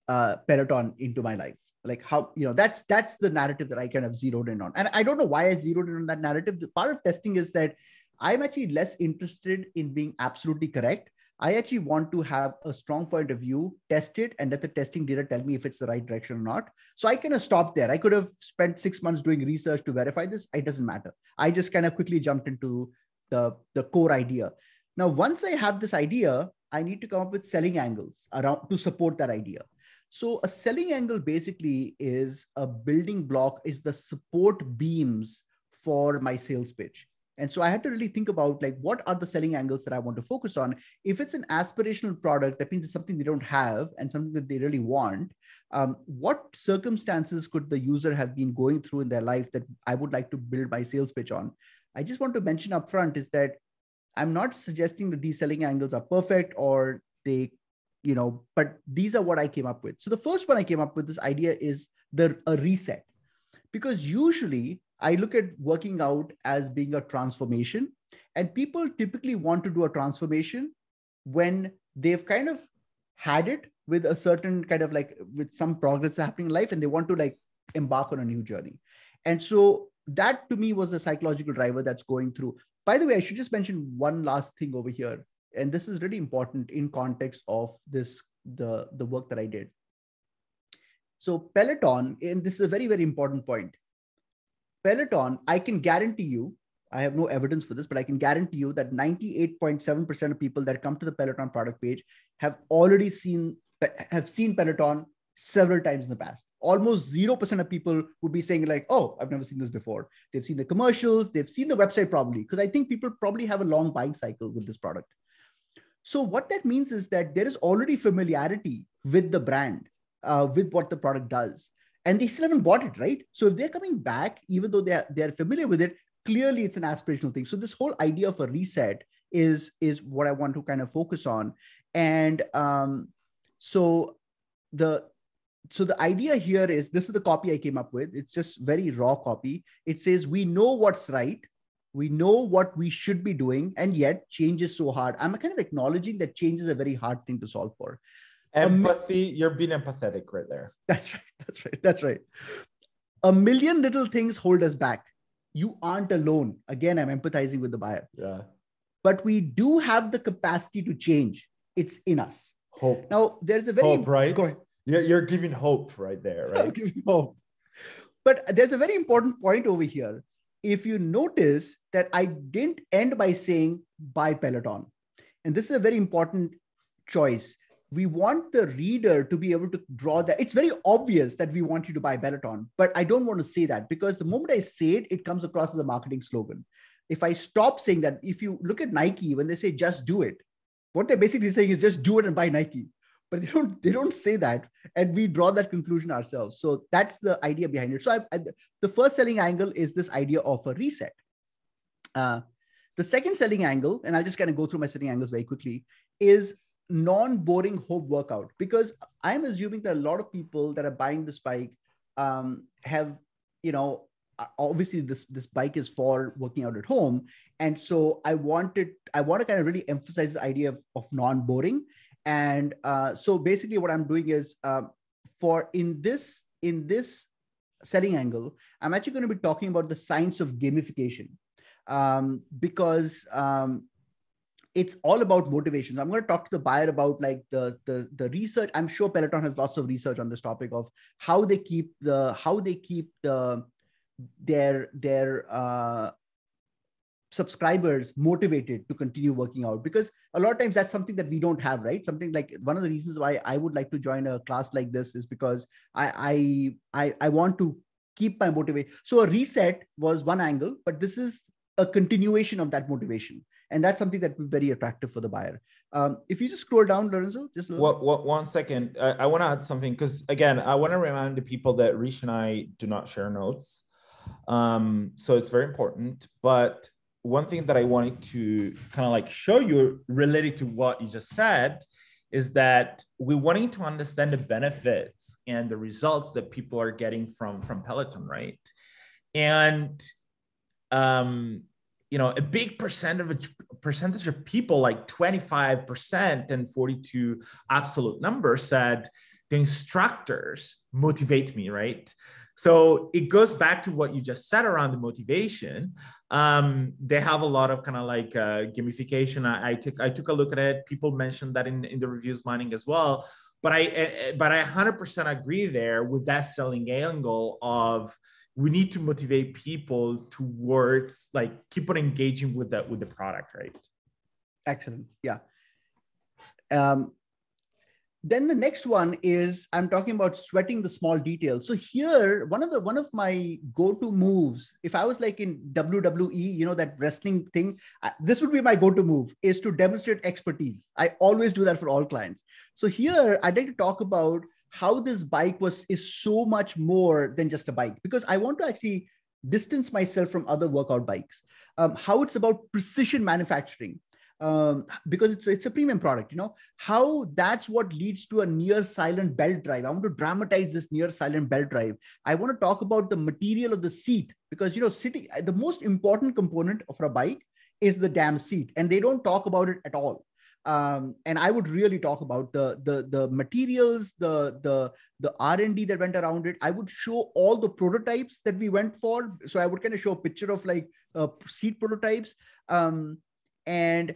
Peloton into my life? Like how, that's the narrative that I kind of zeroed in on. And I don't know why I zeroed in on that narrative. The part of testing is that I'm actually less interested in being absolutely correct. I actually want to have a strong point of view, test it, and let the testing data tell me if it's the right direction or not. So I kind of stopped there. I could have spent 6 months doing research to verify this. It doesn't matter. I just kind of quickly jumped into the core idea. Now, once I have this idea, I need to come up with selling angles around to support that idea. So a selling angle basically is a building block, is the support beams for my sales pitch. And so I had to really think about like, what are the selling angles that I want to focus on? If it's an aspirational product, that means it's something they don't have and something that they really want. What circumstances could the user have been going through in their life that I would like to build my sales pitch on? I just want to mention upfront is that I'm not suggesting that these selling angles are perfect or they, but these are what I came up with. So the first one I came up with, this idea is a reset, because usually I look at working out as being a transformation, and people typically want to do a transformation when they've kind of had it with a certain kind of like with some progress happening in life, and they want to like embark on a new journey. And so that to me was a psychological driver that's going through. By the way, I should just mention one last thing over here, and this is really important in context of this, the work that I did. So Peloton, and this is a very, very important point. Peloton, I can guarantee you, I have no evidence for this, but I can guarantee you that 98.7% of people that come to the Peloton product page have seen Peloton several times in the past. Almost 0% of people would be saying like, oh, I've never seen this before. They've seen the commercials, they've seen the website probably, because I think people probably have a long buying cycle with this product. So what that means is that there is already familiarity with the brand, with what the product does. And they still haven't bought it, right? So if they're coming back, even though they're familiar with it, clearly it's an aspirational thing. So this whole idea of a reset is what I want to kind of focus on. And so the idea here is, this is the copy I came up with. It's just very raw copy. It says, we know what's right. We know what we should be doing. And yet change is so hard. I'm kind of acknowledging that change is a very hard thing to solve for. Empathy, you're being empathetic right there. That's right. A million little things hold us back. You aren't alone. Again, I'm empathizing with the buyer. Yeah. But we do have the capacity to change. It's in us. Hope. Now, there's a very... Hope, right? Go ahead. You're giving hope right there, right? I'm giving hope. But there's a very important point over here. If you notice that I didn't end by saying, buy Peloton. And this is a very important choice. We want the reader to be able to draw that. It's very obvious that we want you to buy Peloton, but I don't want to say that, because the moment I say it, it comes across as a marketing slogan. If I stop saying that, if you look at Nike, when they say just do it, what they're basically saying is just do it and buy Nike. But they don't say that, and we draw that conclusion ourselves. So that's the idea behind it. So the first selling angle is this idea of a reset. The second selling angle, and I'll just kind of go through my selling angles very quickly, is non-boring hope workout, because I'm assuming that a lot of people that are buying this bike have, obviously this bike is for working out at home. And so I want to kind of really emphasize the idea of non-boring. And so basically what I'm doing is in this selling angle, I'm actually going to be talking about the science of gamification, because it's all about motivation. So I'm going to talk to the buyer about like the research. I'm sure Peloton has lots of research on this topic of how they keep their subscribers motivated to continue working out, because a lot of times that's something that we don't have, right? Something like one of the reasons why I would like to join a class like this is because I want to keep my motivation. So a reset was one angle, but this is a continuation of that motivation. And that's something that would be very attractive for the buyer. If you just scroll down, Lorenzo, just a little 1 second. I want to add something, because again, I want to remind the people that Rishi and I do not share notes. So it's very important. But one thing that I wanted to kind of like show you related to what you just said is that we're wanting to understand the benefits and the results that people are getting from Peloton, right? And a big percentage of people, like 25% and 42 absolute numbers, said the instructors motivate me, right? So it goes back to what you just said around the motivation. They have a lot of kind of like gamification. I took a look at it. People mentioned that in the reviews mining as well. But I 100% agree there with that selling angle of we need to motivate people towards like keep on engaging with the product, right? Excellent. Yeah. Um, then the next one is I'm talking about sweating the small details. So here, one of my go-to moves, if I was like in WWE, that wrestling thing, this would be my go-to move, is to demonstrate expertise. I always do that for all clients. So here, I'd like to talk about how this bike is so much more than just a bike, because I want to actually distance myself from other workout bikes. How it's about precision manufacturing. Because it's a premium product, how that's what leads to a near silent belt drive. I want to dramatize this near silent belt drive. I want to talk about the material of the seat, because sitting, the most important component of a bike is the damn seat, and they don't talk about it at all. And I would really talk about the materials, the R&D that went around it. I would show all the prototypes that we went for. So I would kind of show a picture of like seat prototypes, and and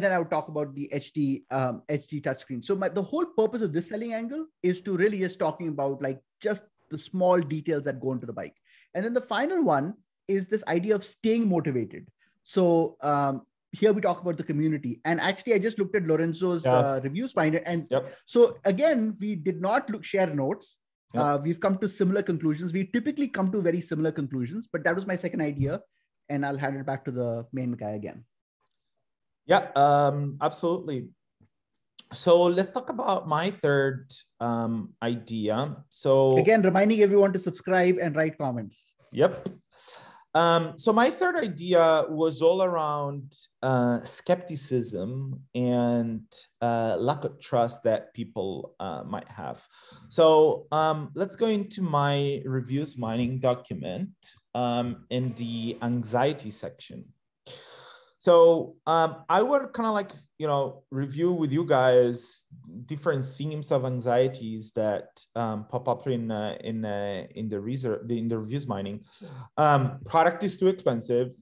then I would talk about the HD touchscreen. So the whole purpose of this selling angle is to really just talking about like just the small details that go into the bike. And then the final one is this idea of staying motivated. So here we talk about the community. And actually, I just looked at Lorenzo's reviews finder. And so again, we did not share notes. We've come to similar conclusions. We typically come to very similar conclusions, but that was my second idea. And I'll hand it back to the main guy again. Yeah, absolutely. So let's talk about my third idea. So again, reminding everyone to subscribe and write comments. Yep. So my third idea was all around skepticism and lack of trust that people might have. So let's go into my reviews mining document in the anxiety section. So I would kind of like, review with you guys different themes of anxieties that pop up in the reviews mining. Product is too expensive.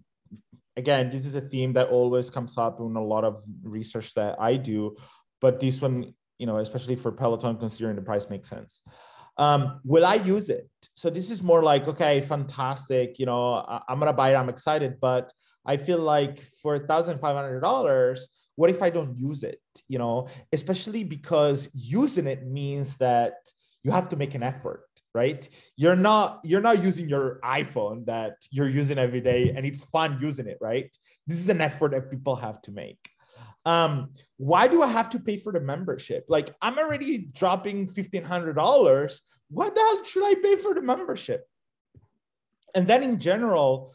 Again, this is a theme that always comes up in a lot of research that I do, but this one, especially for Peloton, considering the price, makes sense. Will I use it? So this is more like, okay, fantastic. I'm gonna buy it. I'm excited, but I feel like for $1,500, what if I don't use it? Especially because using it means that you have to make an effort, right? You're not using your iPhone that you're using every day and it's fun using it, right? This is an effort that people have to make. Why do I have to pay for the membership? Like, I'm already dropping $1,500. What the hell should I pay for the membership? And then in general,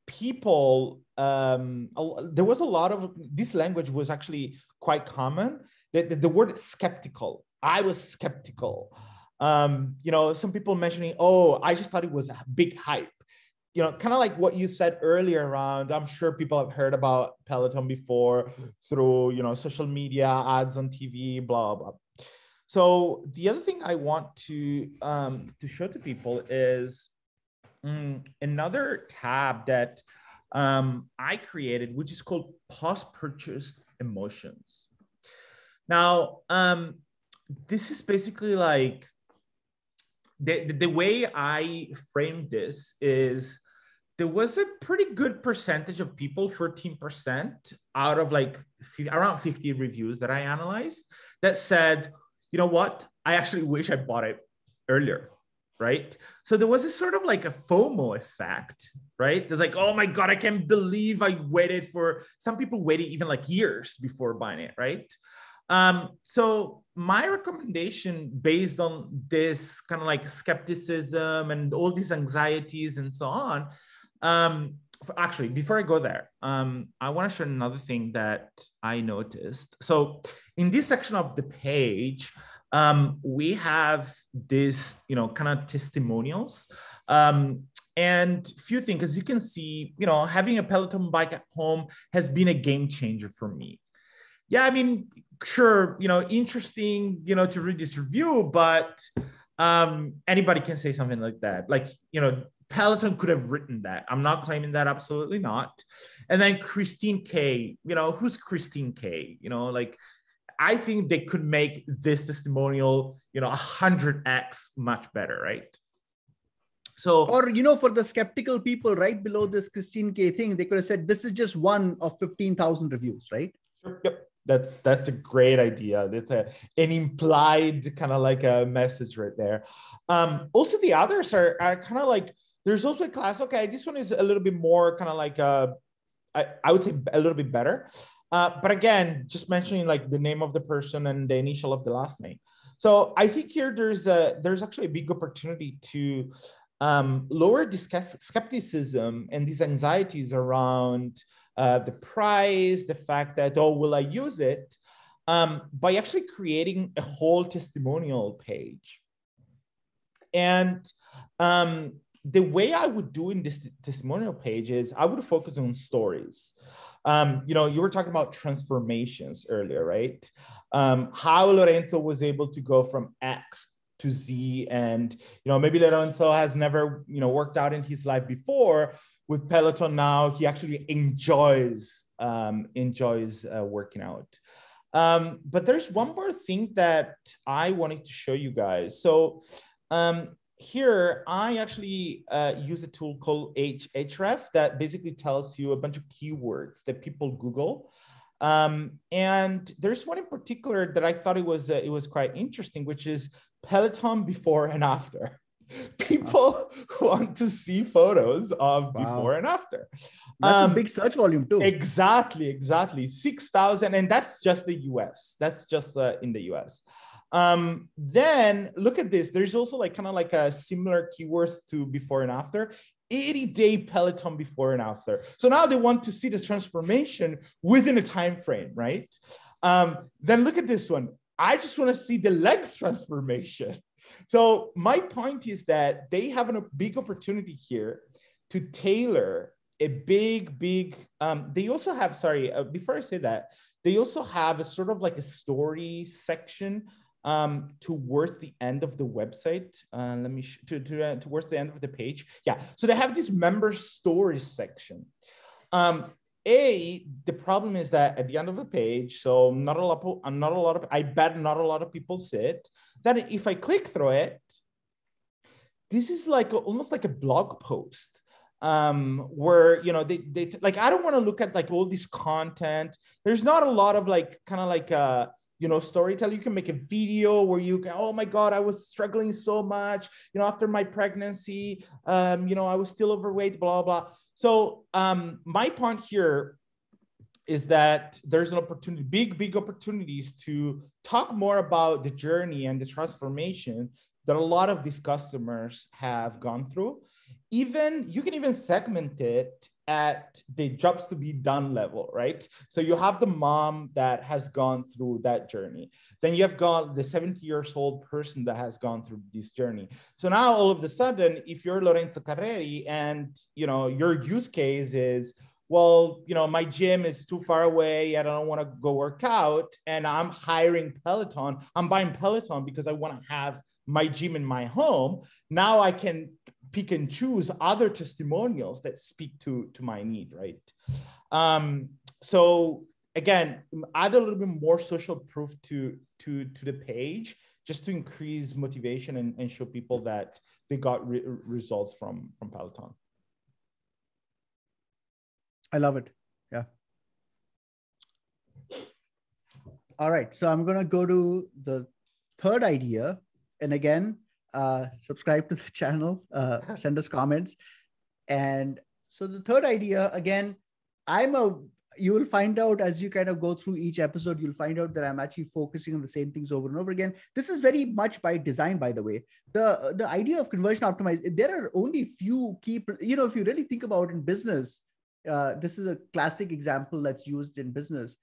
people, there was a lot of, this language was actually quite common. The word skeptical. I was skeptical. Some people mentioning, oh, I just thought it was a big hype. Kind of like what you said earlier around, I'm sure people have heard about Peloton before through, social media, ads on TV, blah, blah. So the other thing I want to show to people is another tab that I created, which is called post-purchase emotions. Now, this is basically like, the way I framed this is there was a pretty good percentage of people, 13% out of like around 50 reviews that I analyzed, that said, you know what, I actually wish I bought it earlier, right? So there was a sort of like a FOMO effect, right? There's like, oh my God, I can't believe I waited for, some people waited even like years before buying it, right? So my recommendation based on this kind of like skepticism and all these anxieties and so on, actually, before I go there, I want to share another thing that I noticed. So in this section of the page, we have this, kind of testimonials. And a few things, as you can see, having a Peloton bike at home has been a game changer for me. Yeah, I mean, sure, interesting, to read this review, but anybody can say something like that. Like, Peloton could have written that. I'm not claiming that, absolutely not. And then Christine K, who's Christine K? Like, I think they could make this testimonial, 100x much better, right? So, or, for the skeptical people right below this Christine K thing, they could have said, this is just one of 15,000 reviews, right? yep, that's a great idea. That's an implied kind of like a message right there. Also, the others are kind of like, there's also a class. Okay, this one is a little bit more kind of like I would say a little bit better. But again, just mentioning like the name of the person and the initial of the last name. So I think here there's actually a big opportunity to lower this skepticism and these anxieties around the price, the fact that, oh, will I use it? By actually creating a whole testimonial page. And the way I would do in this testimonial page is I would focus on stories. You were talking about transformations earlier, right? How Lorenzo was able to go from X to Z, and maybe Lorenzo has never worked out in his life before. With Peloton now, he actually enjoys working out. But there's one more thing that I wanted to show you guys. So here, I actually use a tool called Href that basically tells you a bunch of keywords that people Google. And there's one in particular that I thought it was quite interesting, which is Peloton before and after. People want to see photos of before and after. That's a big search volume too. Exactly. 6,000. And that's just the US. That's just in the US. Then look at this. There's also like kind of like a similar keywords to before and after. 80-day Peloton before and after. So now they want to see the transformation within a time frame, right? Then look at this one. I just want to see the legs transformation. So my point is that they have a big opportunity here to tailor a big, they also have, before I say that, they also have a sort of like a story section towards the end of the website. Let me towards the end of the page. Yeah, so they have this member stories section. The problem is that at the end of the page, so I bet not a lot of people see it. That if I click through it, this is like almost like a blog post. Where they like, I don't want to look at like all this content. There's not a lot of like kind of like storytelling. You can make a video where you can, oh my God, I was struggling so much, after my pregnancy, I was still overweight, blah, blah. So my point here is that there's an opportunity, big opportunities to talk more about the journey and the transformation that a lot of these customers have gone through. You can even segment it at the jobs to be done level, right? So you have the mom that has gone through that journey. Then you have got the 70 years old person that has gone through this journey. So now all of a sudden, if you're Lorenzo Carreri and, your use case is, well, my gym is too far away. I don't want to go work out. And I'm hiring Peloton. I'm buying Peloton because I want to have my gym in my home. Now I can pick and choose other testimonials that speak to my need, right? So again, add a little bit more social proof to the page, just to increase motivation and show people that they got results from Peloton. I love it. Yeah. All right. So I'm going to go to the third idea. And again, subscribe to the channel, send us comments. And so the third idea, again, you will find out as you kind of go through each episode, you'll find out that I'm actually focusing on the same things over and over again. This is very much by design, by the way. The idea of conversion optimization, there are only few key, if you really think about in business, this is a classic example that's used in business.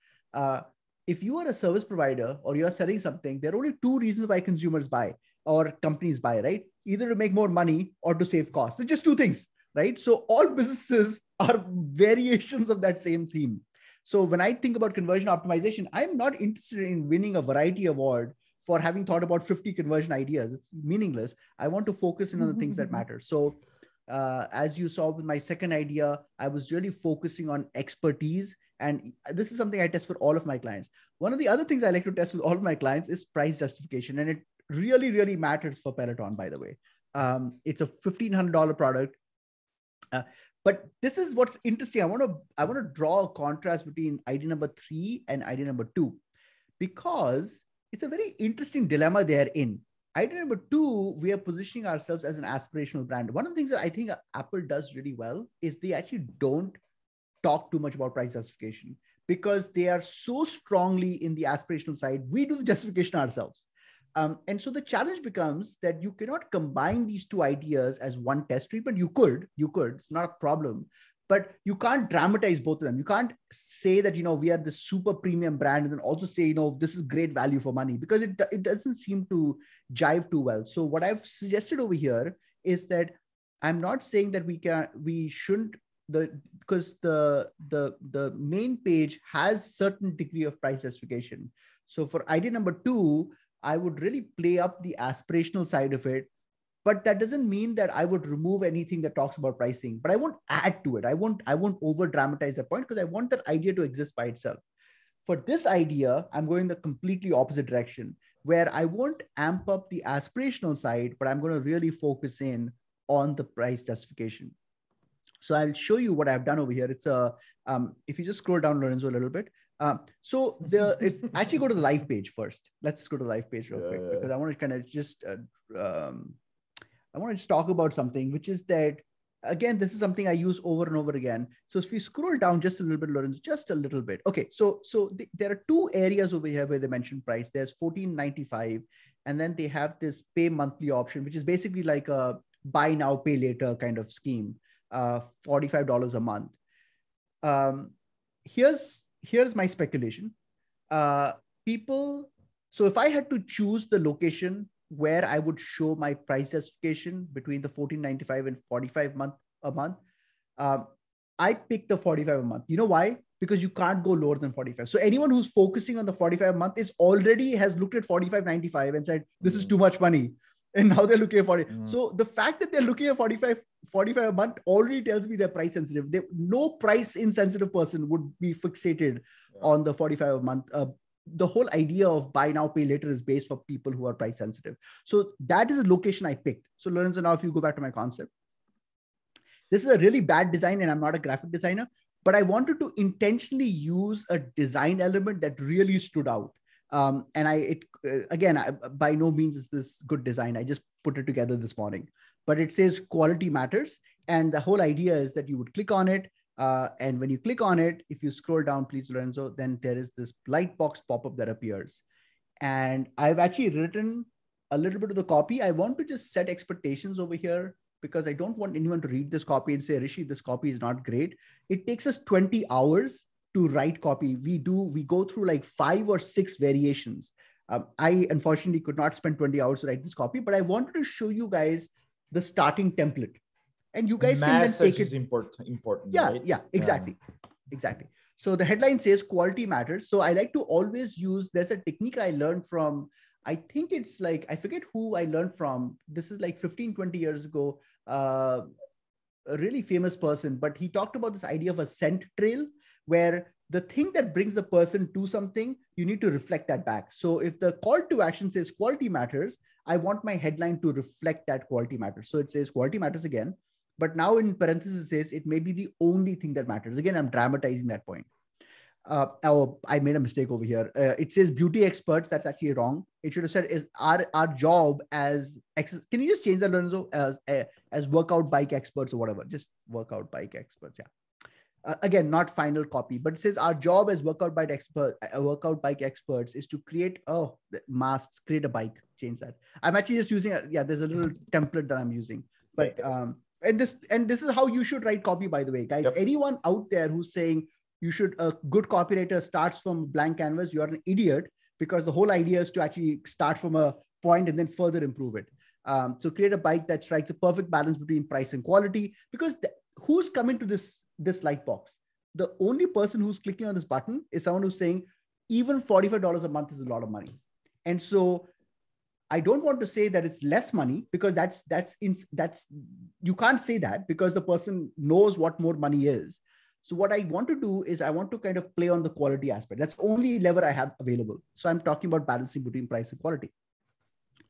If you are a service provider or you're selling something, there are only two reasons why consumers buy or companies buy, right? Either to make more money or to save costs. It's just two things, right? So all businesses are variations of that same theme. So when I think about conversion optimization, I'm not interested in winning a variety award for having thought about 50 conversion ideas. It's meaningless. I want to focus in on the things that matter. So as you saw with my second idea, I was really focusing on expertise. And this is something I test for all of my clients. One of the other things I like to test with all of my clients is price justification. And really, really matters for Peloton, by the way. It's a $1,500 product. But this is what's interesting. I want to draw a contrast between idea number 3 and idea number 2, because it's a very interesting dilemma they're in. Idea number 2, we are positioning ourselves as an aspirational brand. One of the things that I think Apple does really well is they actually don't talk too much about price justification, because they are so strongly in the aspirational side. We do the justification ourselves. And so the challenge becomes that you cannot combine these two ideas as one test treatment. You could, it's not a problem, but you can't dramatize both of them. You can't say that, we are the super premium brand and then also say, this is great value for money, because it doesn't seem to jive too well. So what I've suggested over here is that I'm not saying that we shouldn't, because the main page has certain degree of price justification. So for idea number 2, I would really play up the aspirational side of it, but that doesn't mean that I would remove anything that talks about pricing, but I won't add to it. I won't over dramatize that point, because I want that idea to exist by itself. For this idea, I'm going the completely opposite direction, where I won't amp up the aspirational side, but I'm going to really focus in on the price justification. So I'll show you what I've done over here. It's if you just scroll down, Lorenzo, a little bit. So if actually go to the live page first. Let's go to the live page real quick, because I want to kind of just I want to just talk about something, which is that, again, this is something I use over and over again. So if you scroll down just a little bit, Lorenzo, just a little bit. Okay, so there are two areas over here where they mention price. There's $14.95, and then they have this pay monthly option, which is basically like a buy now, pay later kind of scheme, $45 a month. Here's my speculation. So if I had to choose the location where I would show my price justification between the $14.95 and $45 a month, I picked the $45 a month. You know why? Because you can't go lower than 45. So anyone who's focusing on the 45 a month has looked at $45.95 and said, this is too much money. And now they're looking at 40. So the fact that they're looking at 45 a month already tells me they're price sensitive. No price insensitive person would be fixated on the 45 a month. The whole idea of buy now, pay later is based for people who are price sensitive. So that is a location I picked. So Lorenzo, now if you go back to my concept, this is a really bad design, and I'm not a graphic designer, but I wanted to intentionally use a design element that really stood out. And by no means is this good design. I just put it together this morning, but it says quality matters. And the whole idea is that you would click on it. And when you click on it, if you scroll down, please, Lorenzo, then there is this light box pop-up that appears. And I've actually written a little bit of the copy. I want to just set expectations over here, because I don't want anyone to read this copy and say, Rishi, this copy is not great. It takes us 20 hours to write copy. We go through like 5 or 6 variations. I unfortunately could not spend 20 hours to write this copy, but I wanted to show you guys the starting template. And you guys can then take it. Important. Yeah, right? yeah, exactly. Exactly. So the headline says quality matters. So I like to always use, there's a technique I learned from, I think it's like, I forget who I learned from. This is like 15, 20 years ago, a really famous person, but he talked about this idea of a scent trail, where the thing that brings the person to something, you need to reflect that back. So if the call to action says quality matters, I want my headline to reflect that quality matters. So it says quality matters again, but now in parentheses it says it may be the only thing that matters. Again, I'm dramatizing that point. I made a mistake over here. It says beauty experts. That's actually wrong. It should have said is our job as, can you just change that, Lorenzo, as workout bike experts or whatever, just workout bike experts. Yeah. Again, not final copy, but it says our job as workout bike experts is to create masks, create a bike, change that. I'm actually just using there's a little template that I'm using, but and this is how you should write copy, by the way, guys. Anyone out there who's saying a good copywriter starts from blank canvas, you're an idiot, because the whole idea is to actually start from a point and then further improve it. So create a bike that strikes a perfect balance between price and quality, because who's coming to this light box? The only person who's clicking on this button is someone who's saying even $45 a month is a lot of money. And so I don't want to say that it's less money, because that's you can't say that, because the person knows what more money is. So what I want to do is I want to kind of play on the quality aspect. That's the only lever I have available. So I'm talking about balancing between price and quality.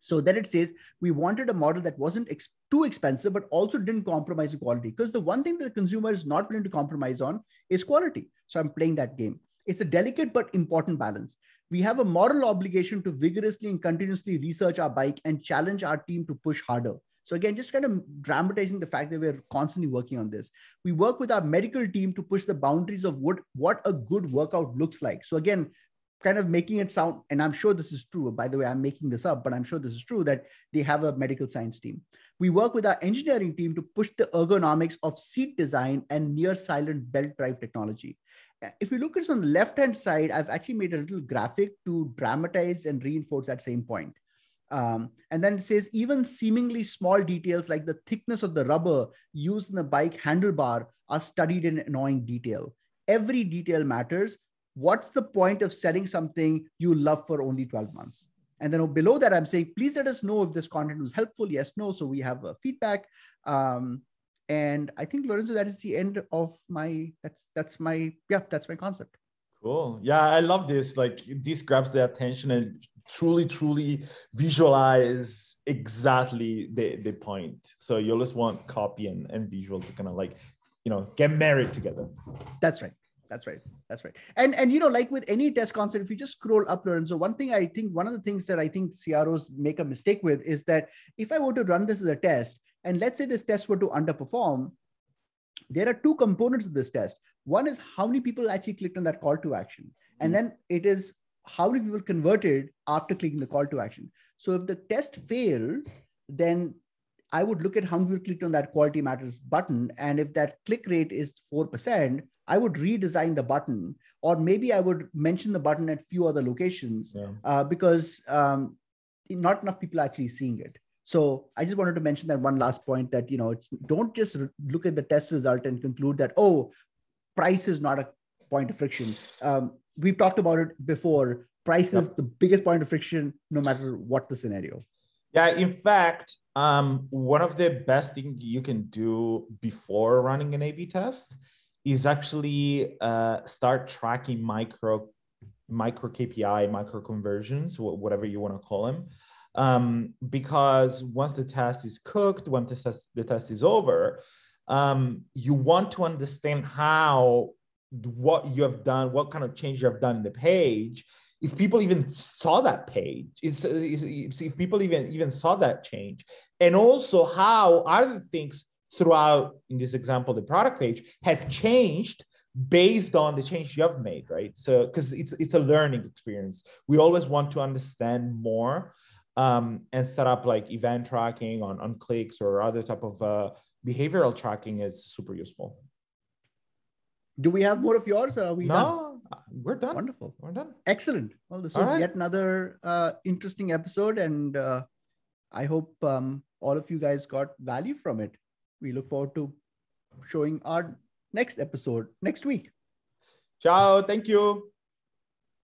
So then it says we wanted a model that wasn't too expensive, but also didn't compromise the quality. Because the one thing that the consumer is not willing to compromise on is quality. So I'm playing that game. It's a delicate but important balance. We have a moral obligation to vigorously and continuously research our bike and challenge our team to push harder. So again, just kind of dramatizing the fact that we're constantly working on this. We work with our medical team to push the boundaries of what a good workout looks like. So again, kind of making it sound, and I'm sure this is true. By the way, I'm making this up, but I'm sure this is true, that they have a medical science team. We work with our engineering team to push the ergonomics of seat design and near silent belt drive technology. If you look at this on the left-hand side, I've actually made a little graphic to dramatize and reinforce that same point. And then it says even seemingly small details like the thickness of the rubber used in the bike handlebar are studied in annoying detail. Every detail matters. What's the point of selling something you love for only 12 months? And then below that, I'm saying, please let us know if this content was helpful. Yes, no. So we have feedback. And I think, Lorenzo, that is the end of my, that's my concept. Cool. Yeah, I love this. Like, this grabs the attention and truly visualize exactly the point. So you always want copy and visual to kind of like, get married together. That's right. And like with any test concept, if you just scroll up, Lorenzo, one of the things that I think CROs make a mistake with is that if I were to run this as a test, and let's say this test were to underperform, there are two components of this test. One is how many people actually clicked on that call to action. And then it is how many people converted after clicking the call to action. So if the test failed, then I would look at how many people clicked on that quality matters button. And if that click rate is 4%, I would redesign the button, or maybe I would mention the button at few other locations because not enough people are actually seeing it. So I just wanted to mention that one last point that, don't just look at the test result and conclude that, oh, price is not a point of friction. We've talked about it before. Price is the biggest point of friction, no matter what the scenario. Yeah, in fact, one of the best things you can do before running an A/B test is actually start tracking micro KPI, micro conversions, whatever you want to call them. Because once the test is cooked, once the test is over, you want to understand what you have done, what kind of change you have done in the page. If people even saw that page, if people even saw that change, and also how other things throughout, in this example, the product page have changed based on the change you have made, right? So, because it's a learning experience. We always want to understand more and set up like event tracking on clicks or other type of behavioral tracking is super useful. Do we have more of yours? Or are we done? We're done. Wonderful. We're done. Excellent. Well, this was yet another interesting episode, and I hope all of you guys got value from it. We look forward to showing our next episode next week. Ciao. Thank you.